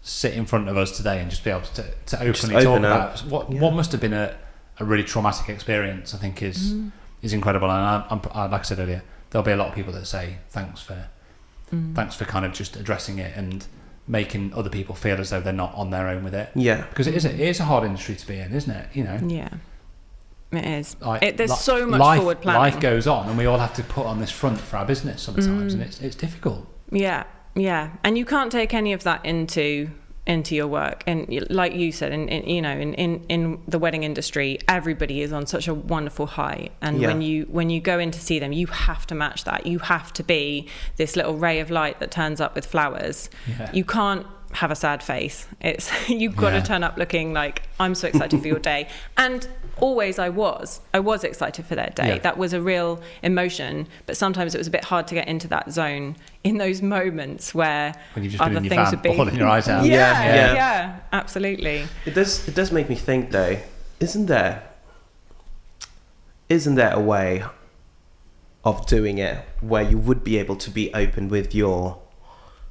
sit in front of us today and just be able to openly talk about what must have been a really traumatic experience. I think is incredible. And I'm like I said earlier, there'll be a lot of people that say thanks for kind of just addressing it and making other people feel as though they're not on their own with it. Because it is a hard industry to be in, isn't it? It is. There's so much forward planning. Life goes on, and we all have to put on this front for our business sometimes, and it's difficult. And you can't take any of that into your work. And like you said, in the wedding industry, everybody is on such a wonderful high. And when you go in to see them, you have to match that. You have to be this little ray of light that turns up with flowers. You can't have a sad face. You've got to turn up looking like, I'm so excited for your day. And always I was excited for their day. That was a real emotion, but sometimes it was a bit hard to get into that zone in those moments when you've just been in your van bawling your eyes out. Yeah, absolutely. It does make me think though, isn't there a way of doing it where you would be able to be open with your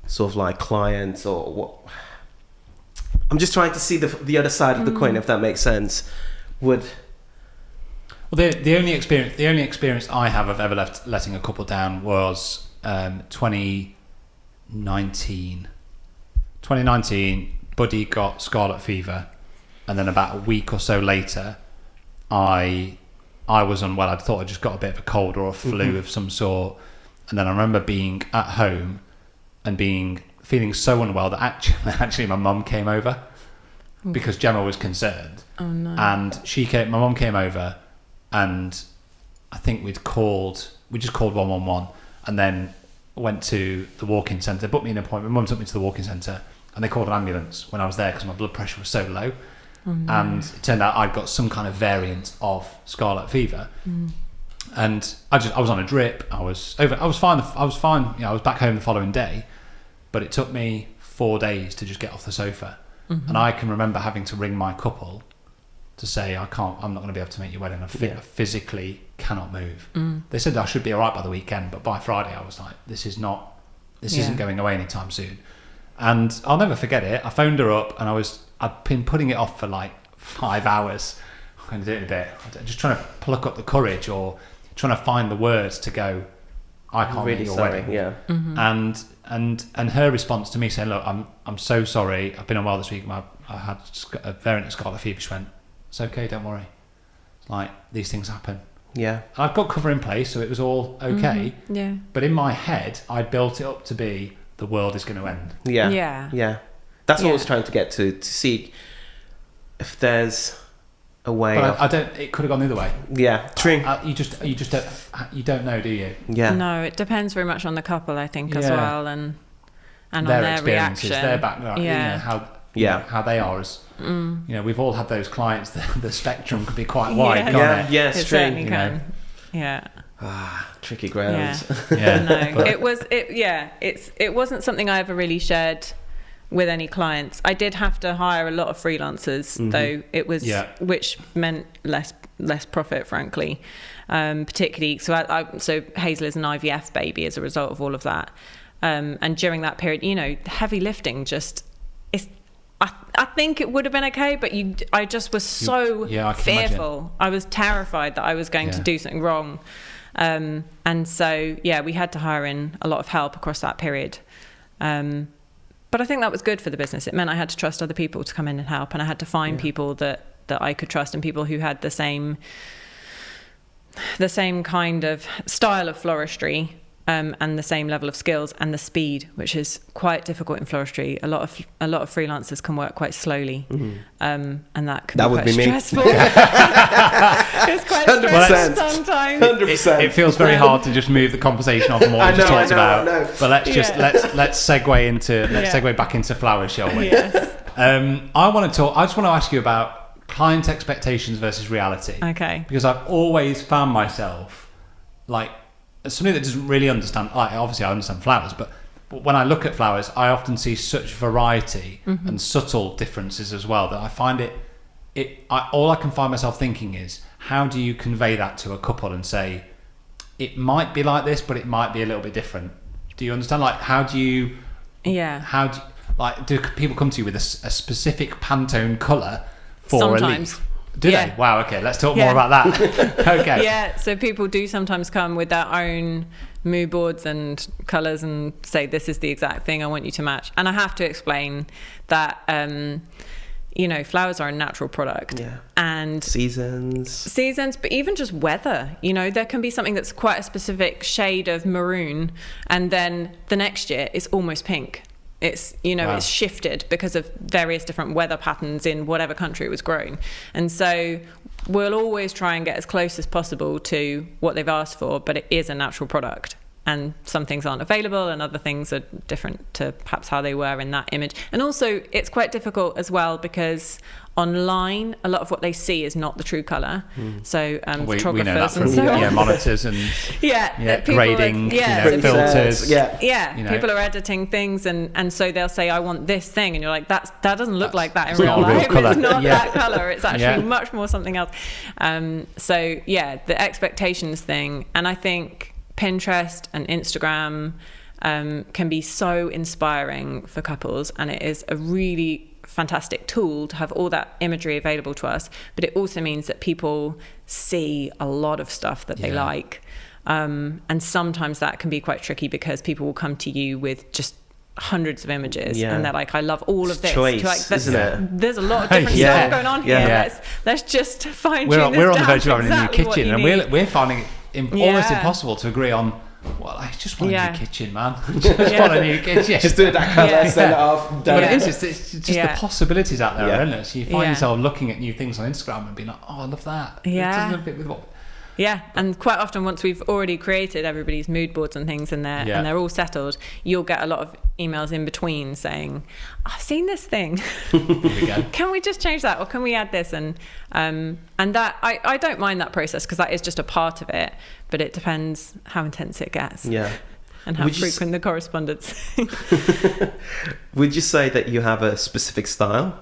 sort of like clients or what I'm just trying to see the other side of the coin, if that makes sense. Well, the only experience I have of ever letting a couple down was 2019. 2019, Buddy got scarlet fever, and then about a week or so later, I was unwell. I thought I just got a bit of a cold or a flu of some sort, and then I remember being at home and feeling so unwell that actually my mum came over because Gemma was concerned. Oh no! And my mum came over, and I think we just called 111, and then went to the walk-in centre, booked me an appointment. My mum took me to the walk-in centre, and they called an ambulance when I was there because my blood pressure was so low. Oh, no. And it turned out I'd got some kind of variant of scarlet fever. And I was on a drip. I was fine. I was fine. I was back home the following day, but it took me 4 days to just get off the sofa. And I can remember having to ring my couple to say, I'm not going to be able to make your wedding. I physically cannot move. They said I should be all right by the weekend, but by Friday I was like, this isn't going away anytime soon. And I'll never forget it. I phoned her up, and I'd been putting it off for like 5 hours. I'm going to do it in a bit. Just trying to pluck up the courage, or trying to find the words to go, I can't really make your sorry. wedding. Yeah. And her response to me saying, look, I'm so sorry. I've been unwell this week. I had a variant of scarlet fever. She went, it's okay, don't worry. It's like, these things happen. Yeah. And I've got cover in place, so it was all okay. Yeah. But in my head, I built it up to be, the world is going to end. Yeah. Yeah. Yeah. That's what I was trying to get to see if there's a way. But I don't. It could have gone the other way. Yeah. True. You just don't know, do you? Yeah. No, it depends very much on the couple, I think, as well, and their on their experiences, reaction, their background, how they are as. We've all had those clients. The spectrum could be quite wide, can't it? Yeah, it true. certainly can. Yeah. Tricky grounds. No, it wasn't something I ever really shared with any clients. I did have to hire a lot of freelancers, though it was, which meant less profit, frankly. Particularly, so Hazel is an IVF baby as a result of all of that. And during that period, heavy lifting I think it would have been okay, but I just was so fearful. Imagine. I was terrified that I was going to do something wrong. And so, we had to hire in a lot of help across that period. But I think that was good for the business. It meant I had to trust other people to come in and help, and I had to find people that I could trust, and people who had the same kind of style of floristry, and the same level of skills and the speed, which is quite difficult in floristry. A lot of freelancers can work quite slowly, and that can be quite stressful. It's quite stressful sometimes. 100%. It feels very hard to just move the conversation on from what we just talked about. But let's segue back into flowers, shall we? Yes. I just want to ask you about client expectations versus reality. Okay. Because I've always found myself like somebody that doesn't really understand. Obviously, I understand flowers, but when I look at flowers, I often see such variety and subtle differences as well that I find all I can find myself thinking is, how do you convey that to a couple and say, it might be like this, but it might be a little bit different? Do you understand? Like, do people come to you with a specific Pantone colour for a leaf? Do they? Wow, okay, let's talk more about that. Okay. Yeah, so people do sometimes come with their own mood boards and colours and say, this is the exact thing I want you to match. And I have to explain that, flowers are a natural product. Yeah. And seasons, but even just weather, there can be something that's quite a specific shade of maroon, and then the next year it's almost pink. It's it's shifted because of various different weather patterns in whatever country it was grown, and so we'll always try and get as close as possible to what they've asked for, but it is a natural product, and some things aren't available and other things are different to perhaps how they were in that image. And also it's quite difficult as well because online a lot of what they see is not the true colour. So photographers we know that from, monitors and grading, filters. People are editing things and so they'll say, I want this thing, and you're like, that doesn't look like that in real life. It's not that colour. It's actually much more something else. The expectations thing, and I think Pinterest and Instagram can be so inspiring for couples, and it is a really fantastic tool to have all that imagery available to us, but it also means that people see a lot of stuff that they like. And sometimes that can be quite tricky because people will come to you with just hundreds of images and they're like, I love all of this. Choice, isn't it? There's a lot of different stuff going on here. Let's just fine tune this We're on the down verge to of having a new exactly what kitchen, you and need. we're finding it almost impossible to agree on. Well, I just want a new kitchen, man. Just want a new kitchen. Just do it that colour, send it off. But it is. It's just the possibilities out there are endless. You find yourself looking at new things on Instagram and being like, oh, I love that. Yeah. It doesn't fit with what. Yeah, and quite often once we've already created everybody's mood boards and things and they're all settled, you'll get a lot of emails in between saying, I've seen this thing. Here we go. Can we just change that, or can we add this? And that I don't mind that process because that is just a part of it, but it depends how intense it gets. Yeah. And how frequent the correspondence. Would you say that you have a specific style?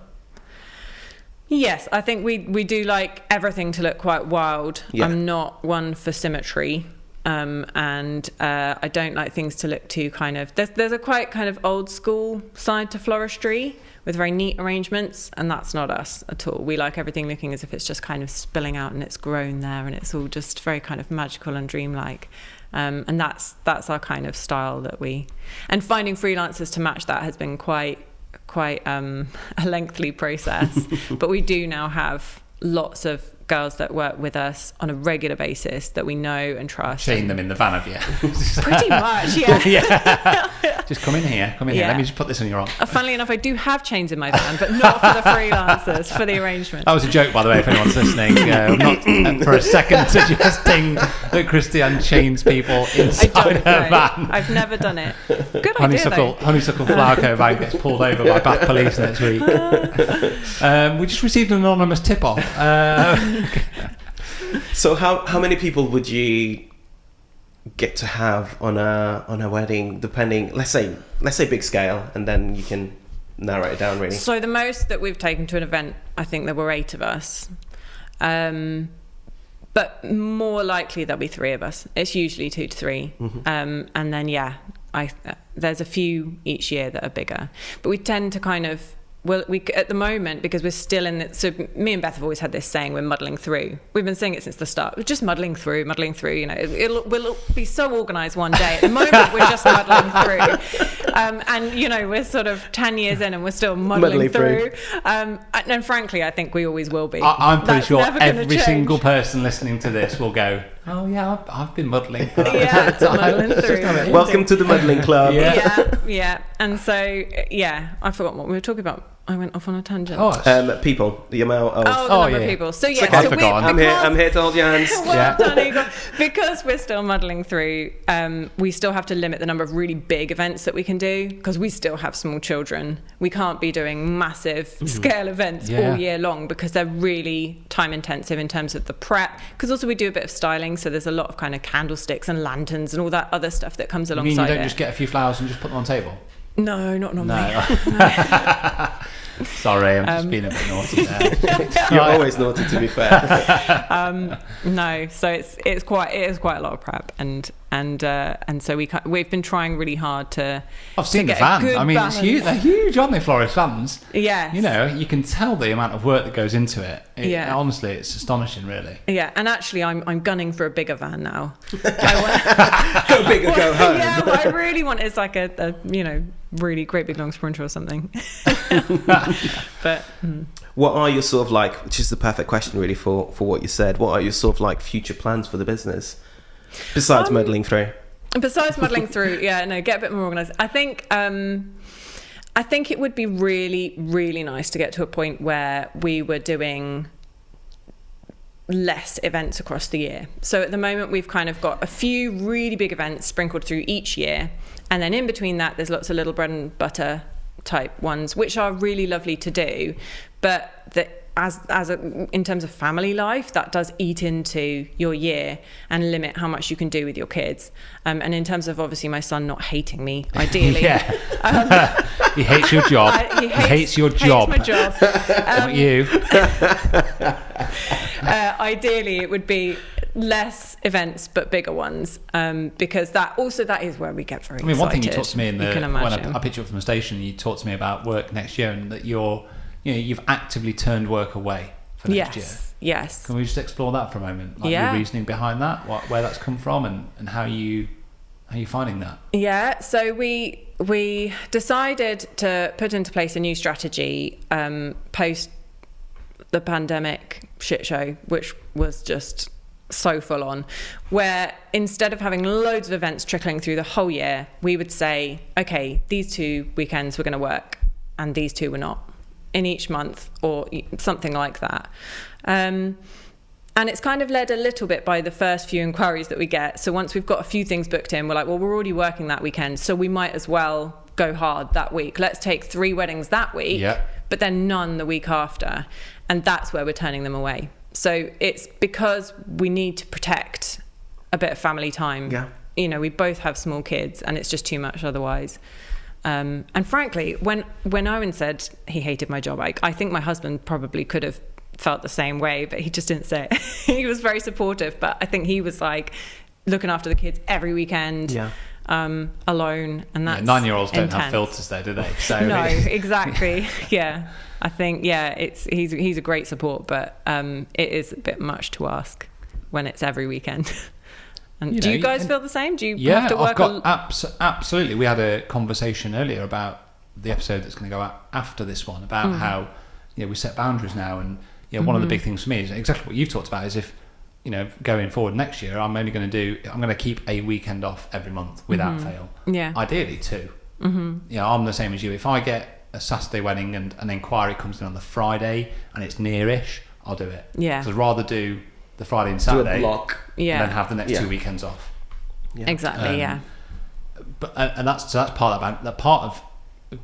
Yes, I think we do like everything to look quite wild. Yeah. I'm not one for symmetry, and I don't like things to look too kind of... There's a quite kind of old school side to floristry with very neat arrangements, and that's not us at all. We like everything looking as if it's just kind of spilling out and it's grown there, and it's all just very kind of magical and dreamlike. And that's our kind of style that we... And finding freelancers to match that has been quite a lengthy process, but we do now have lots of girls that work with us on a regular basis that we know and trust. Chain them in the van, have you? Pretty much, yeah. Just come in here. Let me just put this on your arm. Funnily enough, I do have chains in my van, but not for the freelancers, for the arrangements. That was a joke, by the way, if anyone's listening. I'm not for a second suggesting that Christiane chains people inside her van. I've never done it. Good idea, though. Honeysuckle Flower Co van gets pulled over by Bath Police next week. We just received an anonymous tip-off. So how many people would you get to have on a wedding, depending, let's say big scale, and then you can narrow it down really? So the most that we've taken to an event, I think there were 8 of us, but more likely there'll be 3 of us. It's usually 2 to 3. And then there's a few each year that are bigger, but we tend to kind of... Well, we at the moment, because we're still in it. So me and Beth have always had this saying, we're muddling through. We've been saying it since the start. We're just muddling through. You know, we'll be so organised one day. At the moment, we're just muddling through. And you know, we're sort of 10 years in, and we're still muddling through. And frankly, I think we always will be. I'm pretty sure every single person listening to this will go, oh yeah, I've been muddling for that. Muddling through. Welcome to the muddling club. Yeah. And so I forgot what we were talking about. I went off on a tangent. People, the amount of... the number of people. So yeah, okay. I'm here to hold your hands. Well done, Igor. Because we're still muddling through, we still have to limit the number of really big events that we can do, because we still have small children. We can't be doing massive scale events all year long, because they're really time intensive in terms of the prep, because also we do a bit of styling, so there's a lot of kind of candlesticks and lanterns and all that other stuff that comes alongside it. You mean you don't just get a few flowers and just put them on the table? No, not normally. No. Sorry, I'm just being a bit naughty there. You're always naughty, to be fair. No, so it is quite a lot of prep, and so we've been trying really hard to. I've seen the vans. I mean, it's huge. They're huge, aren't they, florist vans? Yeah. You know, you can tell the amount of work that goes into it. Honestly, it's astonishing, really. Yeah, and actually, I'm gunning for a bigger van now. Go big or go home. Yeah, what I really want is like a really great big long Sprinter or something. But what are your sort of like, which is the perfect question really for what you said, what are your sort of like future plans for the business besides muddling through? Get a bit more organised. I think it would be really, really nice to get to a point where we were doing less events across the year. So at the moment we've kind of got a few really big events sprinkled through each year, and then in between that there's lots of little bread and butter type ones, which are really lovely to do, but in terms of family life, that does eat into your year and limit how much you can do with your kids. And in terms of obviously my son not hating me, ideally. He hates your job. He hates your job. Hates my job. Not you. Ideally, it would be less events but bigger ones, because that is where we get very excited. One thing you talked to me when I I picked you up from the station, you talked to me about work next year, and that you're you've actively turned work away for next year. Yes. Can we just explore that for a moment? Like your reasoning behind that, where that's come from, and how you finding that? Yeah. So we decided to put into place a new strategy post the pandemic shit show, which was just so full on, where instead of having loads of events trickling through the whole year, we would say, okay, these 2 weekends we're going to work and these 2 we're not, in each month or something like that. And it's kind of led a little bit by the first few inquiries that we get. So once we've got a few things booked in, we're like, well, we're already working that weekend, so we might as well go hard that week. Let's take 3 weddings that week, but then none the week after. And that's where we're turning them away. So it's because we need to protect a bit of family time. Yeah. We both have small kids and it's just too much otherwise. And frankly, when Owen said he hated my job, I think my husband probably could have felt the same way, but he just didn't say it. He was very supportive, but I think he was like looking after the kids every weekend. Alone, and that's 9-year-olds don't intense. have filters though, do they? So no, exactly. Yeah, I think he's a great support, but it is a bit much to ask when it's every weekend. And do you guys feel the same? Do you have to work? Absolutely. We had a conversation earlier about the episode that's going to go out after this one about how we set boundaries now, and one of the big things for me is exactly what you've talked about. Is if going forward next year, I'm going to keep a weekend off every month without fail. Yeah. Ideally 2. I'm the same as you. If I get a Saturday wedding and an inquiry comes in on the Friday and it's nearish, I'll do it. Yeah. Because I'd rather do the Friday and Saturday, do a block, and then have the next 2 weekends off. Yeah. Exactly. But that's part of that part of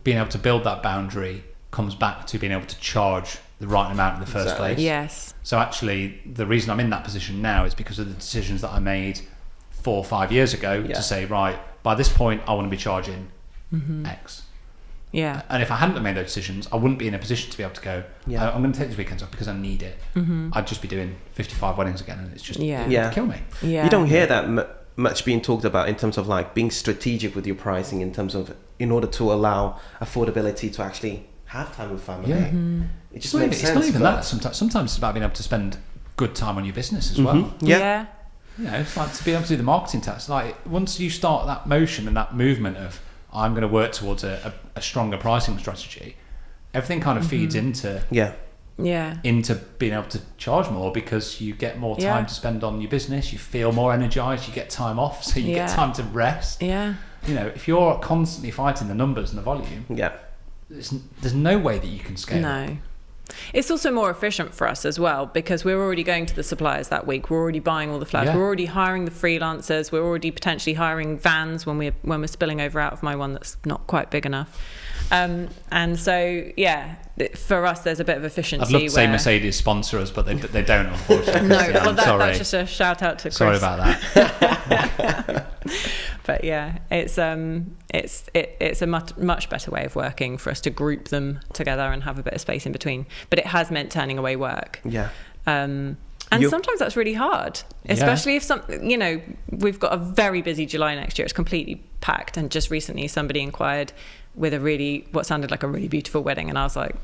being able to build that boundary comes back to being able to charge the right amount in the first place. Yes. So actually, the reason I'm in that position now is because of the decisions that I made 4 or 5 years ago to say, right, by this point, I want to be charging X. Yeah. And if I hadn't made those decisions, I wouldn't be in a position to be able to go, I'm going to take these weekends off because I need it. I'd just be doing 55 weddings again, and it's just it would kill me. Yeah. You don't hear that much being talked about in terms of like being strategic with your pricing, in order to allow affordability to actually have time with family. Yeah. It just makes sense. It's not even that. Sometimes it's about being able to spend good time on your business as well. Yeah. It's like to be able to do the marketing task. Like once you start that motion and that movement of I'm going to work towards a stronger pricing strategy, everything kind of feeds into into being able to charge more, because you get more time to spend on your business, you feel more energized, you get time off, so you get time to rest. If you're constantly fighting the numbers and the volume, there's no way that you can scale. No. It's also more efficient for us as well, because we're already going to the suppliers that week. We're already buying all the flowers. We're already hiring the freelancers. We're already potentially hiring vans when we're spilling over out of my one that's not quite big enough. And so, for us, there's a bit of efficiency. I'd love to say Mercedes sponsor us, but they don't, unfortunately. No, that's just a shout out to Chris. Sorry about that. But it's a much better way of working for us to group them together and have a bit of space in between. But it has meant turning away work. Yeah. And sometimes that's really hard, especially if we've got a very busy July next year. It's completely packed. And just recently somebody inquired with what sounded like a really beautiful wedding, and I was like,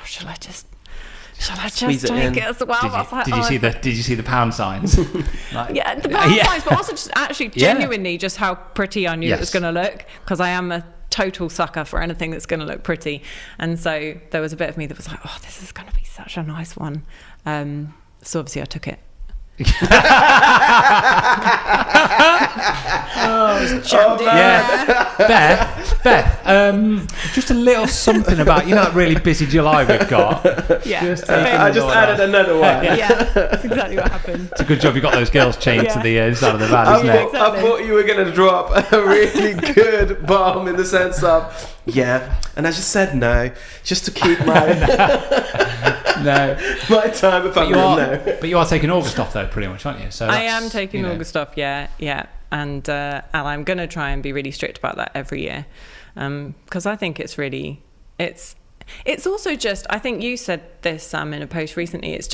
shall I just take it as well? Did you see the pound signs? The pound signs, but also just actually genuinely just how pretty I knew it was going to look, because I am a total sucker for anything that's going to look pretty. And so there was a bit of me that was like, oh, this is going to be such a nice one. So obviously I took it. Beth, just a little something about that really busy July we've got. I just added another one. That's exactly what happened. It's a good job you got those girls chained to the inside of the van, isn't it? I thought you were going to drop a really good bomb in the sense of and I just said no, just to keep my my time with family. But you are taking August off though, pretty much, aren't you? So I am taking August off, and I'm going to try and be really strict about that every year, because I think it's really it's also just, I think you said this in a post recently, it's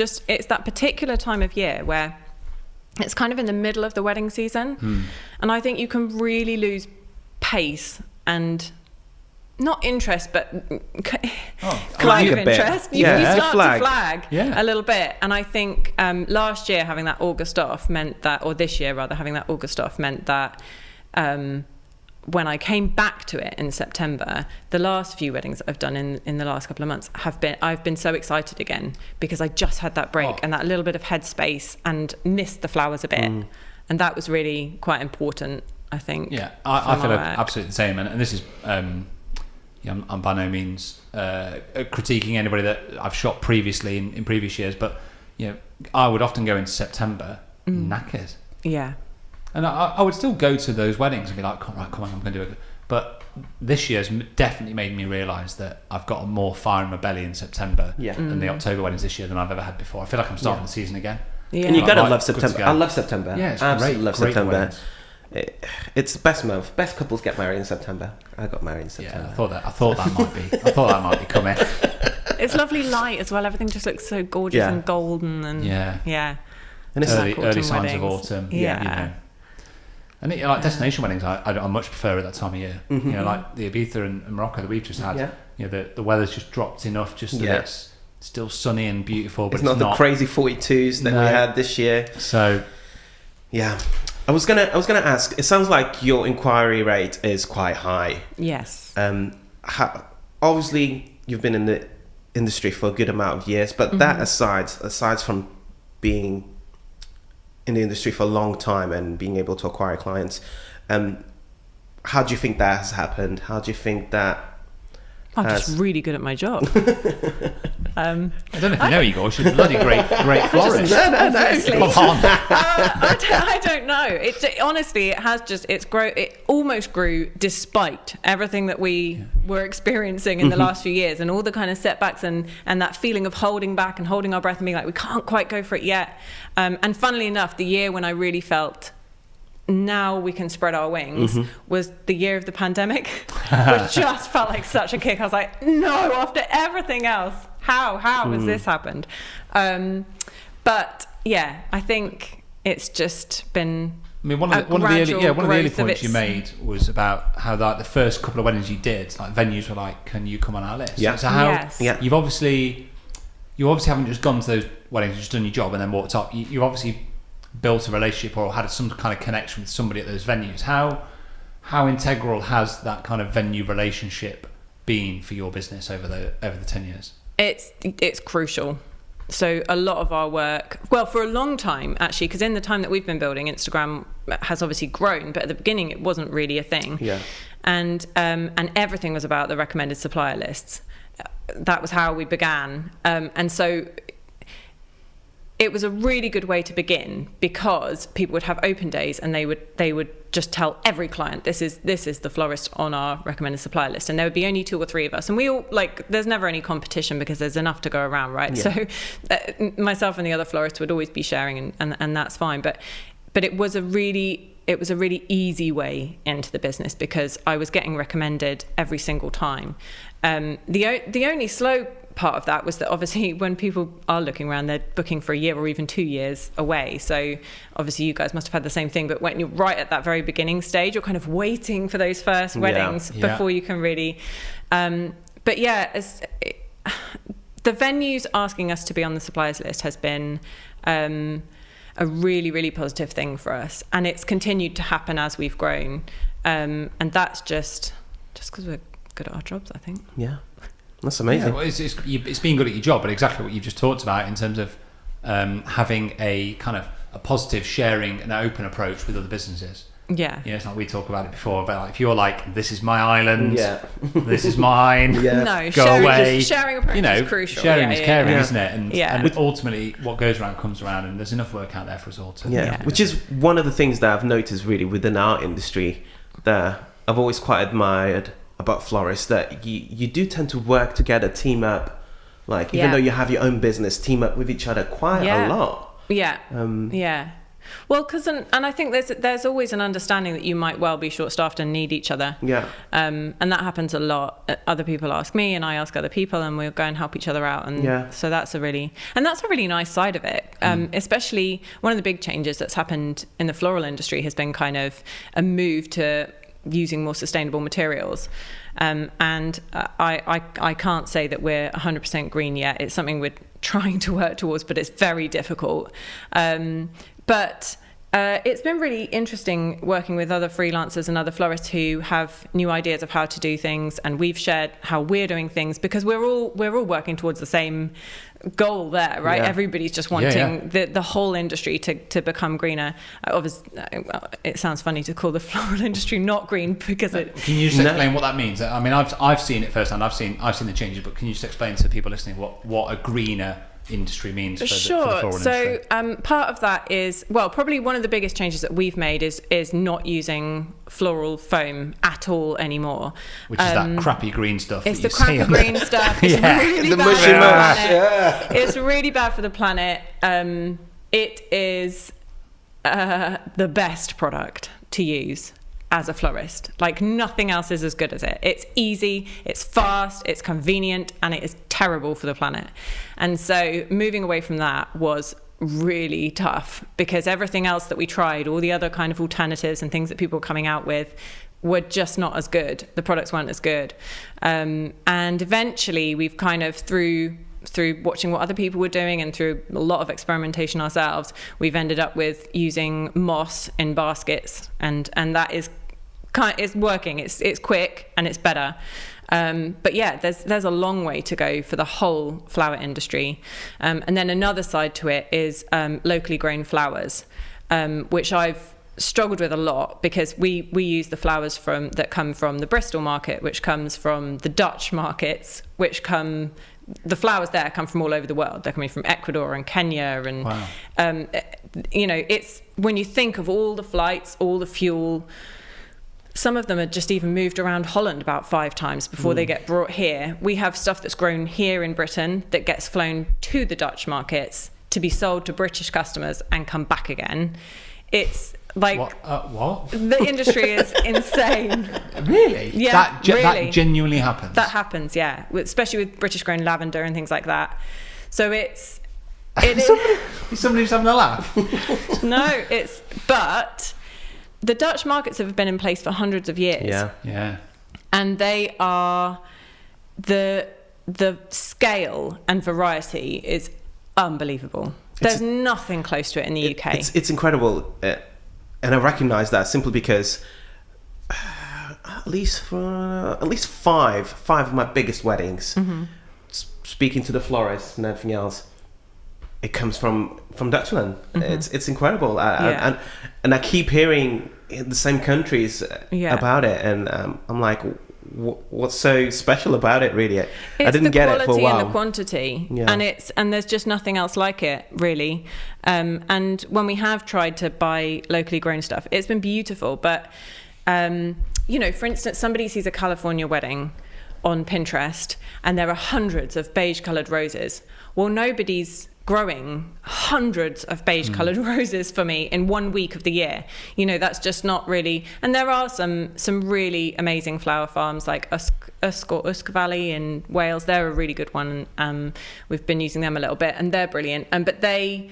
that particular time of year where it's kind of in the middle of the wedding season, and I think you can really lose pace and not interest, but Flag of a bit. interest. Yeah. You start Flag. to flag a little bit. And I think last year having that August off meant that, or this year rather, having that August off meant that when I came back to it in September, the last few weddings that I've done in the last couple of months I've been so excited again because I just had that break and that little bit of headspace and missed the flowers a bit. And that was really quite important, I think. Yeah, I feel absolutely the same. And this is, I'm by no means critiquing anybody that I've shot previously in previous years, but I would often go into September knackered. Yeah. And I would still go to those weddings and be like, come on, I'm going to do it. But this year's definitely made me realise that I've got more fire in my belly in September than the October weddings this year than I've ever had before. I feel like I'm starting the season again. Yeah. And you gotta love September. I love September. Yeah, it's absolutely love great September. It's the best month. Best couples get married in September. I got married in September. Yeah, I thought that might be coming. It's lovely light as well. Everything just looks so gorgeous and golden and yeah. And it's early signs of autumn. Yeah. And destination weddings, I much prefer at that time of year. Like the Ibiza and Morocco that we've just had. The weather's just dropped enough just that it's still sunny and beautiful, but it's not the crazy 42s that we had this year. So, yeah, I was gonna ask. It sounds like your inquiry rate is quite high. Yes. Obviously, you've been in the industry for a good amount of years, but that aside from being in the industry for a long time and being able to acquire clients, how do you think that has happened? How do you think that I'm just really good at my job. I don't know if you know, Igor, she's a bloody great florist. No. Come on. I don't know. It almost grew despite everything that we were experiencing in the last few years and all the kind of setbacks and that feeling of holding back and holding our breath and being like, we can't quite go for it yet. And funnily enough, the year when I really felt now we can spread our wings was the year of the pandemic, which just felt like such a kick. I was like, no, after everything else, how has this happened? But yeah, I think it's just been one of the early points you made was about how the first couple of weddings you did, like venues were like, can you come on our list? Yeah. So you obviously haven't just gone to those weddings, just done your job and then walked up. You obviously built a relationship or had some kind of connection with somebody at those venues. How integral has that kind of venue relationship been for your business over the 10 years? It's crucial. So a lot of our work, well, for a long time actually, because in the time that we've been building, Instagram has obviously grown, but at the beginning it wasn't really a thing. Yeah. And everything was about the recommended supplier lists. That was how we began. And so it was a really good way to begin because people would have open days and they would just tell every client, this is the florist on our recommended supplier list, and there would be only 2 or 3 of us, and we all there's never any competition because there's enough to go around, right? So myself and the other florists would always be sharing, and that's fine, but it was a really easy way into the business because I was getting recommended every single time. The only slow part of that was that obviously when people are looking around, they're booking for a year or even 2 years away. So obviously you guys must have had the same thing, but when you're right at that very beginning stage, you're kind of waiting for those first weddings before you can really but the venues asking us to be on the suppliers list has been a really, really positive thing for us, and it's continued to happen as we've grown, and that's just because we're good at our jobs, I think. That's amazing. Yeah, well, it's being good at your job, but exactly what you've just talked about in terms of having a kind of a positive sharing and open approach with other businesses. Yeah. It's like we talked about it before, but if you're like, this is my island, this is mine, go away. Sharing approach is crucial. Sharing is caring, isn't it? And ultimately, what goes around comes around, and there's enough work out there for us all to. Which is one of the things that I've noticed really within our industry that I've always quite admired about florists, that you do tend to work together, team up, even though you have your own business, team up with each other quite a lot. Well, because and I think there's always an understanding that you might well be short-staffed and need each other. And that happens a lot. Other people ask me, and I ask other people, and we'll go and help each other out. And so that's a really nice side of it. Especially one of the big changes that's happened in the floral industry has been kind of a move to using more sustainable materials. And I can't say that we're 100% green yet. It's something we're trying to work towards, but it's very difficult. But it's been really interesting working with other freelancers and other florists who have new ideas of how to do things, and we've shared how we're doing things, because we're all working towards the same goal there, right? Yeah. Everybody's just wanting the whole industry to become greener. Obviously, it sounds funny to call the floral industry not green, because it. Can you just explain what that means? I mean, I've seen it firsthand. I've seen the changes, but can you just explain to people listening what a greener industry means for the floral industry? So part of that is, well, probably one of the biggest changes that we've made is not using floral foam at all anymore. Which is that crappy green stuff. It's the crappy green stuff. It's really the bad mushy for the mush. planet. It's really bad for the planet. It is the best product to use as a florist. Like, nothing else is as good as it. It's easy, it's fast, it's convenient, and it is terrible for the planet. And so moving away from that was really tough, because everything else that we tried, all the other kind of alternatives and things that people were coming out with, were just not as good. The products weren't as good. And eventually we've kind of, through watching what other people were doing and through a lot of experimentation ourselves, we've ended up with using moss in baskets, and that is it's working. It's quick and it's better. But yeah, there's a long way to go for the whole flower industry. And then another side to it is locally grown flowers, which I've struggled with a lot, because we use the flowers that come from the Bristol market, which comes from the Dutch markets, the flowers there come from all over the world. They're coming from Ecuador and Kenya, and wow. It's when you think of all the flights, all the fuel. Some of them are just even moved around Holland about 5 times before they get brought here. We have stuff that's grown here in Britain that gets flown to the Dutch markets to be sold to British customers and come back again. It's like what? The industry is insane. Really? Yeah, really. That genuinely happens. That happens, yeah, especially with British grown lavender and things like that. So it is. Somebody's having a laugh. No, but the Dutch markets have been in place for hundreds of years. Yeah. And they are the scale and variety is unbelievable. There's nothing close to it in the UK. It's incredible, and I recognise that simply because at least 5 of my biggest weddings, speaking to the florists and everything else, it comes from Dutchland. It's incredible, and I keep hearing in the same countries about it, and I'm like, what's so special about it? Really, I didn't get it for a while. It's the quality and the quantity, and there's just nothing else like it, really. And when we have tried to buy locally grown stuff, it's been beautiful. But for instance, somebody sees a California wedding on Pinterest, and there are hundreds of beige-coloured roses. Well, nobody's growing hundreds of beige-coloured roses for me in 1 week of the year. That's just not really. And there are some really amazing flower farms like Usk Valley in Wales. They're a really good one. We've been using them a little bit, and they're brilliant. But they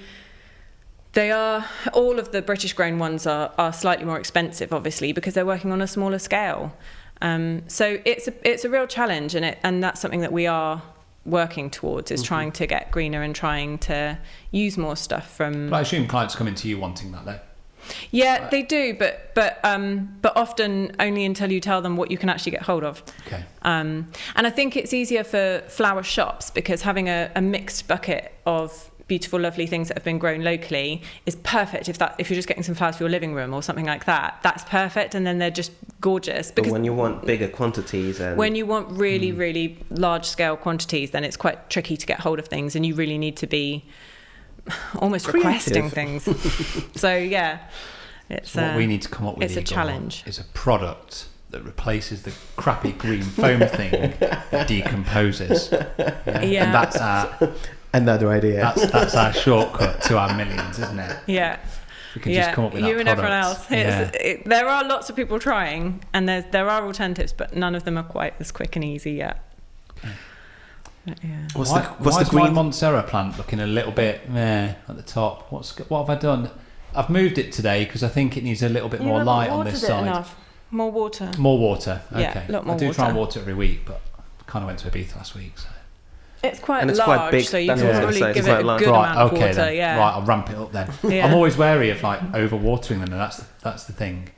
are, all of the British grown ones are slightly more expensive, obviously, because they're working on a smaller scale. So it's a real challenge, and that's something that we are working towards, is trying to get greener and trying to use more stuff from. But I assume clients come into you wanting that, though. Yeah, they do, but often only until you tell them what you can actually get hold of. Okay. And I think it's easier for flower shops, because having a mixed bucket of beautiful, lovely things that have been grown locally is perfect. If you're just getting some flowers for your living room or something like that, that's perfect, and then they're just gorgeous. But when you want bigger quantities, and when you want really, really large scale quantities, then it's quite tricky to get hold of things, and you really need to be almost requesting things. So yeah, it's what we need to come up with. It's a challenge. Is a product that replaces the crappy green foam thing that decomposes. Yeah. And that's our. Another idea. That's our shortcut to our millions, isn't it? Yeah. We can just come up with you that and product. everyone else. There are lots of people trying, and there are alternatives, but none of them are quite as quick and easy yet. Okay. Yeah. What's the green my Montserrat plant looking a little bit at the top? What have I done? I've moved it today because I think it needs a little bit more light on this side. Enough. more water. More water. Okay. Yeah, a lot more I do water. try and water every week, but I kind of went to Ibiza last week. So. It's quite And it's large, quite big. so you That's can what I was probably gonna say, give it's it quite a large. good amount of water. Then. Yeah. Right, I'll ramp it up then. Yeah. I'm always wary of like over watering them, and that's the thing.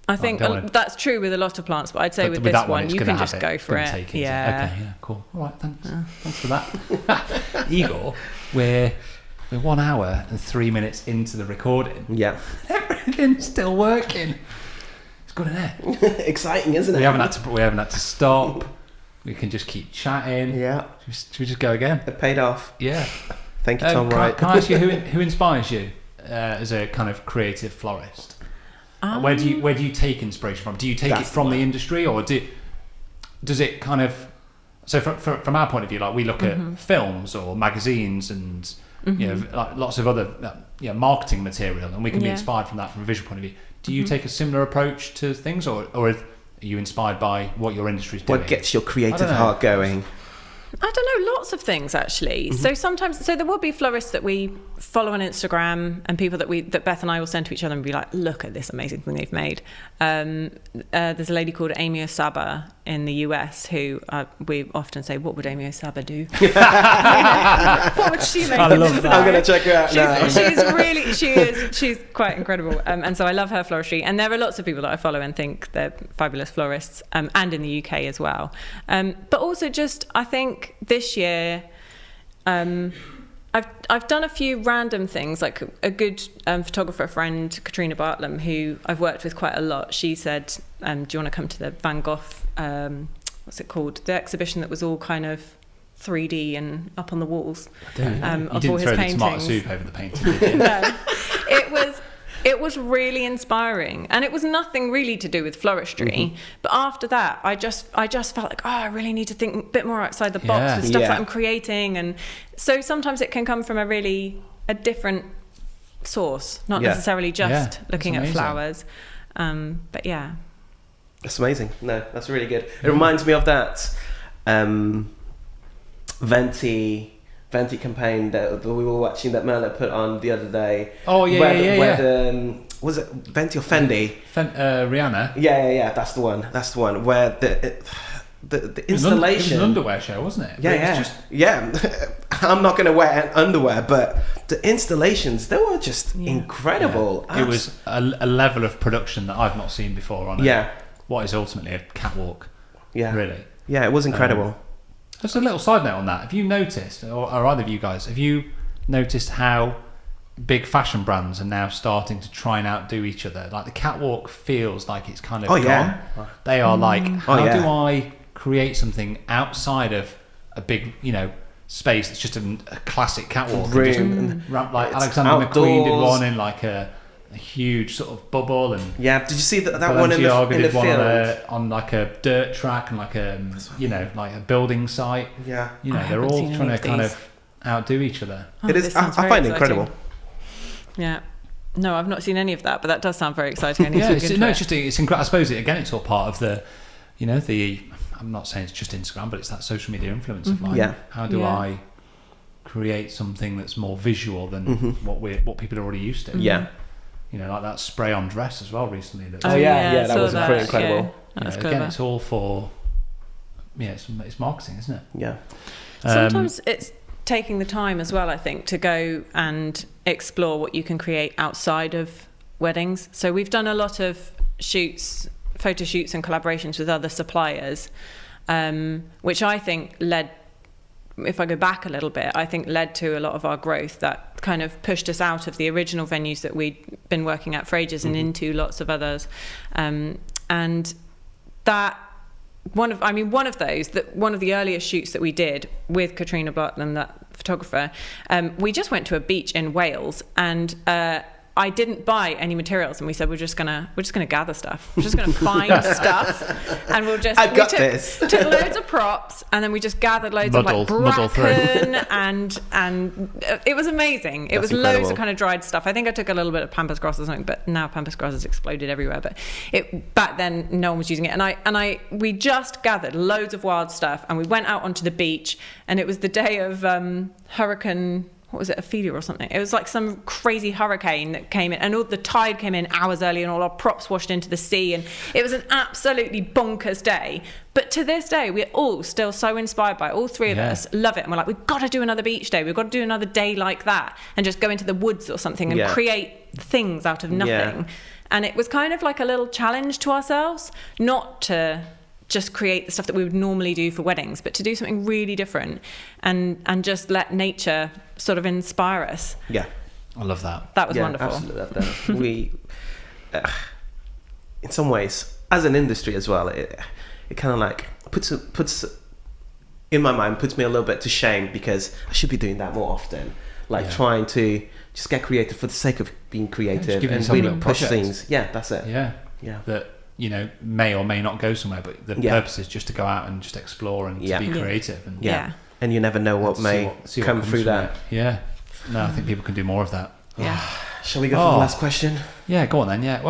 I think that's true with a lot of plants, but I'd say with this that one, you can just go for it. Okay, Yeah. yeah, cool. All right, thanks. Thanks for that. Igor, we're 1 hour and 3 minutes into the recording. Yeah. Everything's still working. It's good, isn't it? Exciting, isn't it? We haven't had to stop. We can just keep chatting. Yeah. Should we just go again? It paid off. Yeah. Thank you, Tom Wright. Can I ask you who inspires you as a kind of creative florist? Where do you take inspiration from? Do you take it from the industry, or does it kind of? So from our point of view, like we look at films or magazines and you know like lots of other marketing material, and we can be inspired from that from a visual point of view. Do you take a similar approach to things, or are you inspired by what your industry is doing? What gets your creative heart going? I don't know, lots of things actually. So sometimes there will be florists that we follow on Instagram, and people that Beth and I will send to each other and be like, look at this amazing thing they've made. There's a lady called Amy Osaba in the US who we often say, what would Amy Osaba do? What would she make? I love that. I'm going to check her out now. She's quite incredible. And so I love her floristry. And there are lots of people that I follow and think they're fabulous florists, and in the UK as well. But also just, I think this year, I've done a few random things. Like a good photographer friend, Katrina Bartlam, who I've worked with quite a lot. She said, "Do you want to come to the Van Gogh? What's it called? The exhibition that was all kind of 3D and up on the walls of all his paintings." You didn't throw the tomato soup over the painting, did you? No, it was really inspiring, and it was nothing really to do with floristry. But after that, I just felt like, I really need to think a bit more outside the box with stuff that I'm creating. And so sometimes it can come from a different source, not necessarily just looking at flowers. But yeah, that's amazing. No, that's really good. It reminds me of that Venti campaign that we were watching that Merlin put on the other day. Oh yeah. Was it Venti or Fendi? Rihanna. Yeah. That's the one. Where the installation. It was an underwear show, wasn't it? Yeah. I'm not going to wear underwear, but the installations, they were just incredible. Yeah. It was a level of production that I've not seen before on what is ultimately a catwalk. Yeah. Really. Yeah, it was incredible. Just a little side note on that. Have you noticed, or either of you guys, have you noticed how big fashion brands are now starting to try and outdo each other? Like the catwalk feels like it's kind of gone. Yeah. They are like, how do I create something outside of a big, space that's just a classic catwalk? Like Alexander McQueen did one in like a huge sort of bubble, and did you see that one in the field on like a dirt track and like a like a building site? They're all trying to kind of outdo each other. It is. I find it incredible. Yeah. No, I've not seen any of that, but that does sound very exciting. It's incredible. I suppose again, it's all part of the, I'm not saying it's just Instagram, but it's that social media influence of like, how do I create something that's more visual than what people are already used to? Yeah. Like that spray-on dress as well recently. That was pretty incredible. Again, it's all for, it's marketing, isn't it? Yeah. Sometimes it's taking the time as well, I think, to go and explore what you can create outside of weddings. So we've done a lot of photo shoots and collaborations with other suppliers, which I think led, if I go back a little bit, I think led to a lot of our growth that kind of pushed us out of the original venues that we'd been working at for ages and into lots of others. And that one of the earliest shoots that we did with Katrina Bartlam, that photographer, we just went to a beach in Wales, and I didn't buy any materials, and we said we're just gonna gather stuff. We're just gonna find stuff, and we took loads of props, and then we just gathered loads of like bracken, and it was amazing. It was incredible. Loads of kind of dried stuff. I think I took a little bit of pampas grass or something, but now pampas grass has exploded everywhere. But back then no one was using it, and we just gathered loads of wild stuff, and we went out onto the beach, and it was the day of Hurricane. what was it, Ophelia or something? It was like some crazy hurricane that came in, and all the tide came in hours early, and all our props washed into the sea, and it was an absolutely bonkers day. But to this day, we're all still so inspired by it. All three of us love it, and we're like, we've got to do another beach day. We've got to do another day like that, and just go into the woods or something and create things out of nothing. Yeah. And it was kind of like a little challenge to ourselves, not to just create the stuff that we would normally do for weddings, but to do something really different and just let nature sort of inspire us. Yeah. I love that. That was wonderful. Absolutely love that. We, in some ways, as an industry as well, it kind of like puts in my mind, puts me a little bit to shame, because I should be doing that more often. Like trying to just get creative for the sake of being creative and really push things. Yeah, that's it. Yeah. That, you know, may or may not go somewhere, but the purpose is just to go out and just explore and to be creative. And and you never know what may come through that. Yeah. No, I think people can do more of that. Yeah. Shall we go for the last question? Yeah, go on then. Yeah.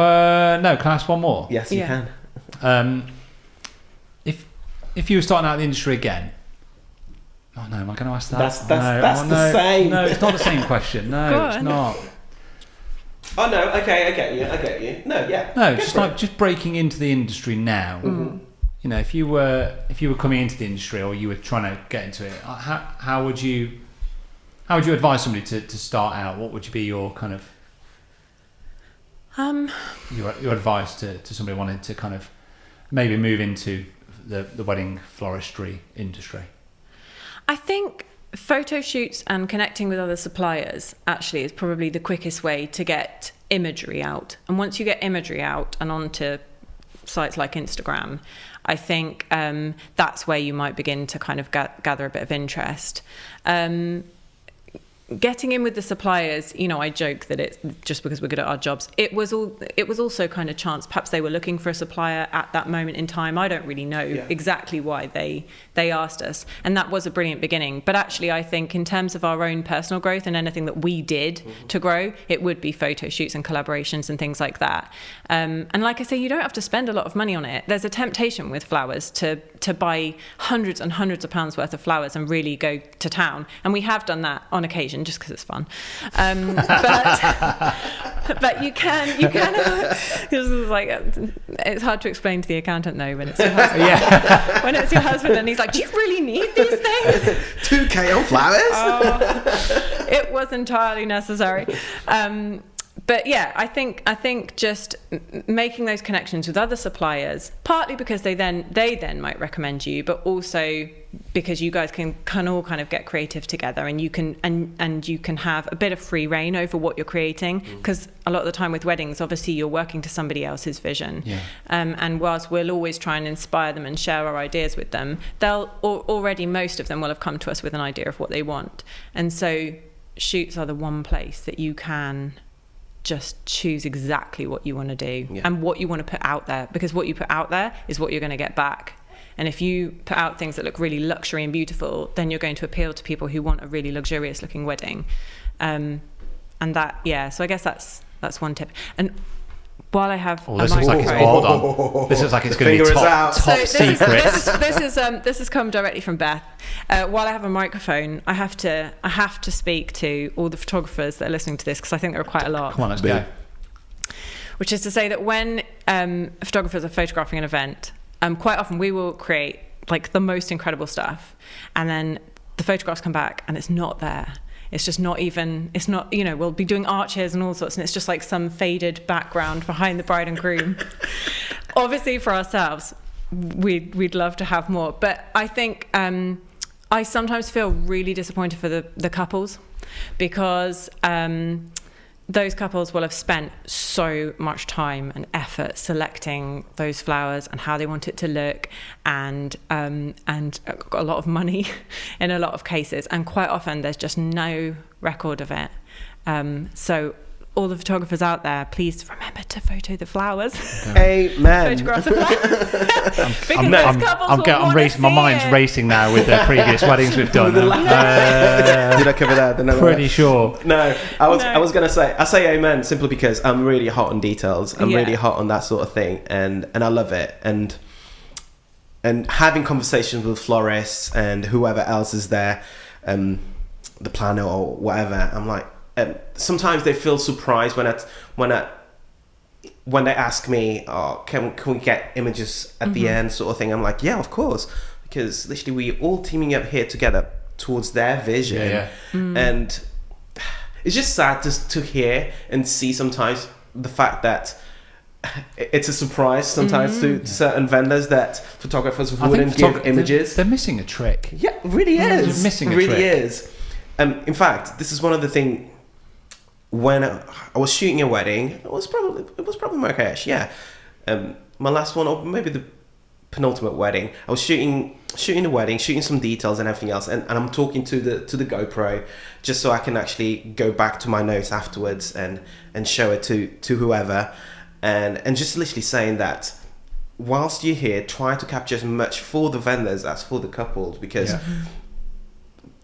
No, can I ask one more? Yes, you can. If you were starting out in the industry again. Oh no, am I going to ask that? That's the same. No, it's not the same question. No, it's not. Oh no, okay, I get you. No, yeah. No, just breaking into the industry now. Mm-hmm. You know, if you were coming into the industry, or you were trying to get into it, how would you advise somebody to start out? What would be your kind of your advice to somebody wanting to kind of maybe move into the wedding floristry industry? I think photo shoots and connecting with other suppliers actually is probably the quickest way to get imagery out. And once you get imagery out and onto sites like Instagram, I think that's where you might begin to kind of gather a bit of interest. Getting in with the suppliers, you know, I joke that it's just because we're good at our jobs. It was also kind of chance. Perhaps they were looking for a supplier at that moment in time. I don't really know exactly why they asked us, and that was a brilliant beginning. But actually, I think in terms of our own personal growth and anything that we did to grow, it would be photo shoots and collaborations and things like that. And like I say, you don't have to spend a lot of money on it. There's a temptation with flowers to buy hundreds and hundreds of pounds worth of flowers and really go to town, and we have done that on occasion, just because it's fun. But you can it's like, it's hard to explain to the accountant though when it's your husband. When it's your husband and he's like, do you really need these things? 2K on flowers? It was entirely necessary. But yeah, I think just making those connections with other suppliers, partly because they then might recommend you, but also because you guys can all kind of get creative together, and you can have a bit of free reign over what you're creating, because a lot of the time with weddings, obviously you're working to somebody else's vision. And whilst we'll always try and inspire them and share our ideas with them, they'll already, most of them will have come to us with an idea of what they want. And so shoots are the one place that you can just choose exactly what you want to do and what you want to put out there, because what you put out there is what you're going to get back. And if you put out things that look really luxury and beautiful, then you're going to appeal to people who want a really luxurious looking wedding. And that, so I guess that's one tip. And while I have this looks like it's hold on. This looks like it's going to be top secret. This has come directly from Beth. While I have a microphone, I have to speak to all the photographers that are listening to this, because I think there are quite a lot. Come on, let's go. Which is to say that when photographers are photographing an event, quite often we will create like the most incredible stuff, and then the photographs come back and it's not there. It's just not even, it's not, you know, we'll be doing arches and all sorts, and it's just like some faded background behind the bride and groom. Obviously for ourselves, we'd love to have more, but I think I sometimes feel really disappointed for the couples, because those couples will have spent so much time and effort selecting those flowers and how they want it to look, and got a lot of money in a lot of cases, and quite often there's just no record of it. So all the photographers out there, please remember to photo the flowers. Amen. Photograph the flowers. My mind's racing now with the previous weddings we've done. Did I cover that? Pretty sure. No, I was going to say, I say amen simply because I'm really hot on details. I'm really hot on that sort of thing, and I love it. And having conversations with florists and whoever else is there, the planner or whatever, I'm like, sometimes they feel surprised when they ask me, oh, can we get images at the end, sort of thing. I'm like, yeah, of course, because literally we all teaming up here together towards their vision. And it's just sad to hear and see sometimes the fact that it's a surprise sometimes to certain vendors that photographers wouldn't give images. They're missing a trick. Yeah, it really is. They're missing a trick. Really is. In fact, this is one of the things. When I was shooting a wedding, it was probably Marrakesh. Yeah, my last one, or maybe the penultimate wedding. I was shooting the wedding, shooting some details and everything else, and I'm talking to the GoPro just so I can actually go back to my notes afterwards and show it to whoever, and just literally saying that whilst you're here, try to capture as much for the vendors as for the couples, because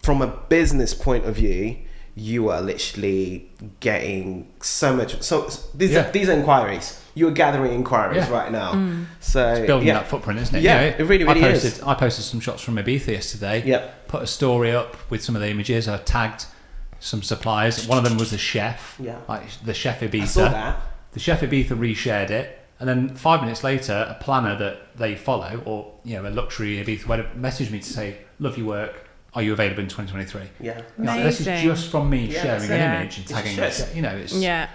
from a business point of view, you are literally getting so much. So these are inquiries. You are gathering inquiries right now. So it's building that footprint, isn't it? Yeah, it really is. I posted some shots from Ibiza yesterday. Yeah. Put a story up with some of the images. I tagged some suppliers. One of them was the chef. Yeah. Like the chef Ibiza. I saw that. The chef Ibiza reshared it. And then 5 minutes later, a planner that they follow, or a luxury Ibiza wedding, messaged me to say, love your work. Are you available in 2023? Yeah. This is just from me sharing an image and tagging it.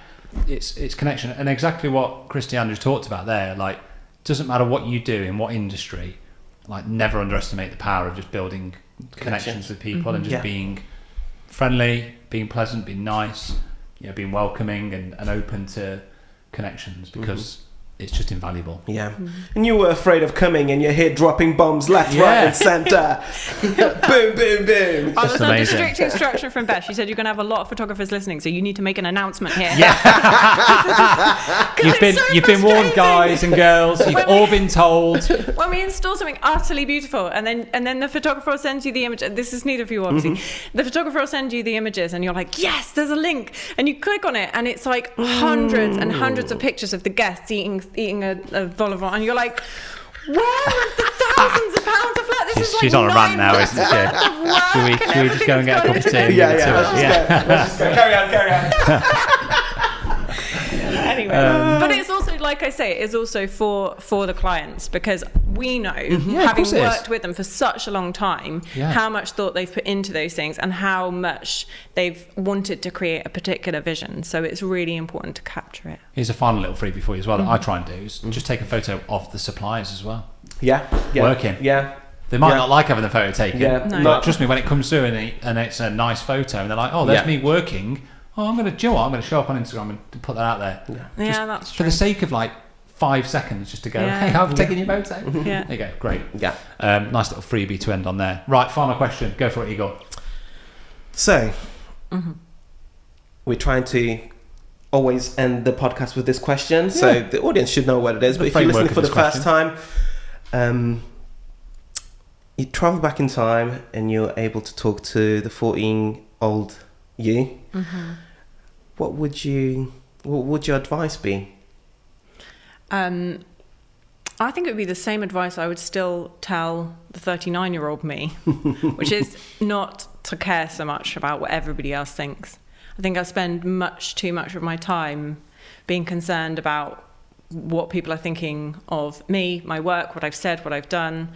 It's connection. And exactly what Christiane just talked about there, like, doesn't matter what you do in what industry, like, never underestimate the power of just building connections with people and just being friendly, being pleasant, being nice, being welcoming and open to connections, because it's just invaluable. Yeah. And you were afraid of coming and you're here dropping bombs left, right and centre. Boom, boom, boom. I was under strict instruction from Beth. She said, you're going to have a lot of photographers listening, so you need to make an announcement here. You've been warned, guys and girls. You've all been told. When we install something utterly beautiful, and then the photographer will send you the image. This is neither of you, obviously. The photographer will send you the images, and you're like, yes, there's a link. And you click on it, and it's like hundreds and hundreds of pictures of the guests eating a vol au vent, and you're like, where are the thousands of pounds of flat? This is like she's on a rant now, isn't she? Should we just go and get a cup of tea? Yeah. Let's just go. Carry on. Anyway, but it's also, like I say, it is also for the clients, because we know, having worked with them for such a long time, how much thought they've put into those things and how much they've wanted to create a particular vision. So it's really important to capture it. Here's a final little freebie for you as well that I try and do, is just take a photo of the suppliers as well. Working. They might not like having the photo taken, but trust me, when it comes through and it's a nice photo and they're like, oh, there's me working, I'm going to show up on Instagram and put that out there. That's true. For the sake of like 5 seconds, just to go, hey, I've taken your photo. There you go, great. Nice little freebie to end on there. Right, final question. Go for it, Igor. So, we're trying to always end the podcast with this question, so the audience should know what it is. But if you're listening for the first time, you travel back in time and you're able to talk to the 14-year-old you. What would your advice be? I think it would be the same advice I would still tell the 39-year-old me, which is not to care so much about what everybody else thinks. I think I spend much too much of my time being concerned about what people are thinking of me, my work, what I've said, what I've done,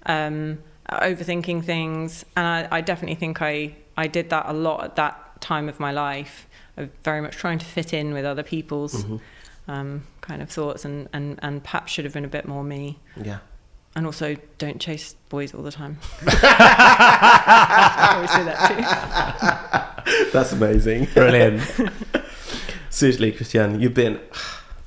overthinking things. And I definitely think I did that a lot at that time of my life, of very much trying to fit in with other people's kind of thoughts, and perhaps should have been a bit more me. And also, don't chase boys all the time. I always say that too. That's amazing. Brilliant. Seriously, Christiane, you've been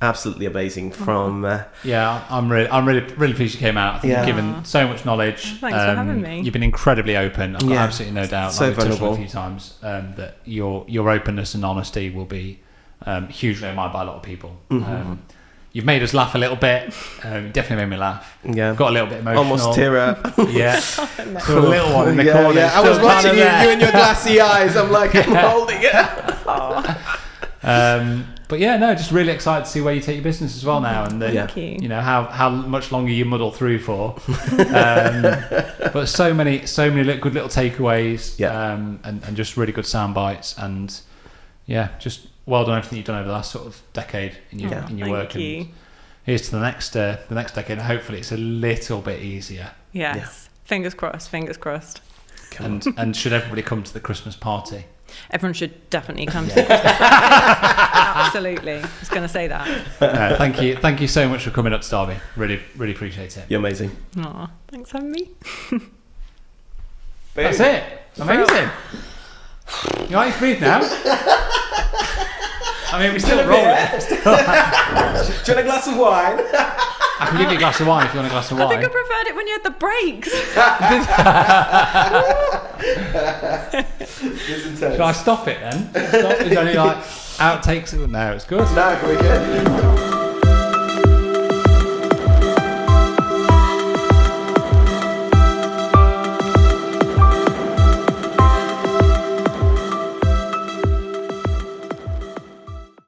absolutely amazing. From I'm really pleased you came out. I think you've given so much knowledge. Thanks for having me. You've been incredibly open. I've got absolutely no doubt. So we've touched vulnerable. on a few times that your openness and honesty will be hugely admired by a lot of people. You've made us laugh a little bit. Definitely made me laugh. Got a little bit emotional. Almost tear up. A little one in the corner. I was watching you and your glassy eyes. I'm like, I'm holding it. But yeah, no, just really excited to see where you take your business as well now, and Thank you. You know how much longer you muddle through for. But so many good little takeaways, and just really good sound bites, and just well done everything you've done over the last sort of decade in your work. Thank you. And here's to the next decade, and hopefully it's a little bit easier. Yes, Yeah. Fingers crossed. And should everybody come to the Christmas party? Everyone should definitely come to the Christmas party. Absolutely. I was going to say that. Thank you so much for coming up to Derby. Really appreciate it. You're amazing. Aw, thanks for having me. That's it. Amazing. You want to breathe now? I mean, we still roll it. Do you want a glass of wine? I can give you a glass of wine if you want a glass of wine. I think I preferred it when you had the breaks. Should I stop it then? It's only like outtakes. No, it's good. No, we're good.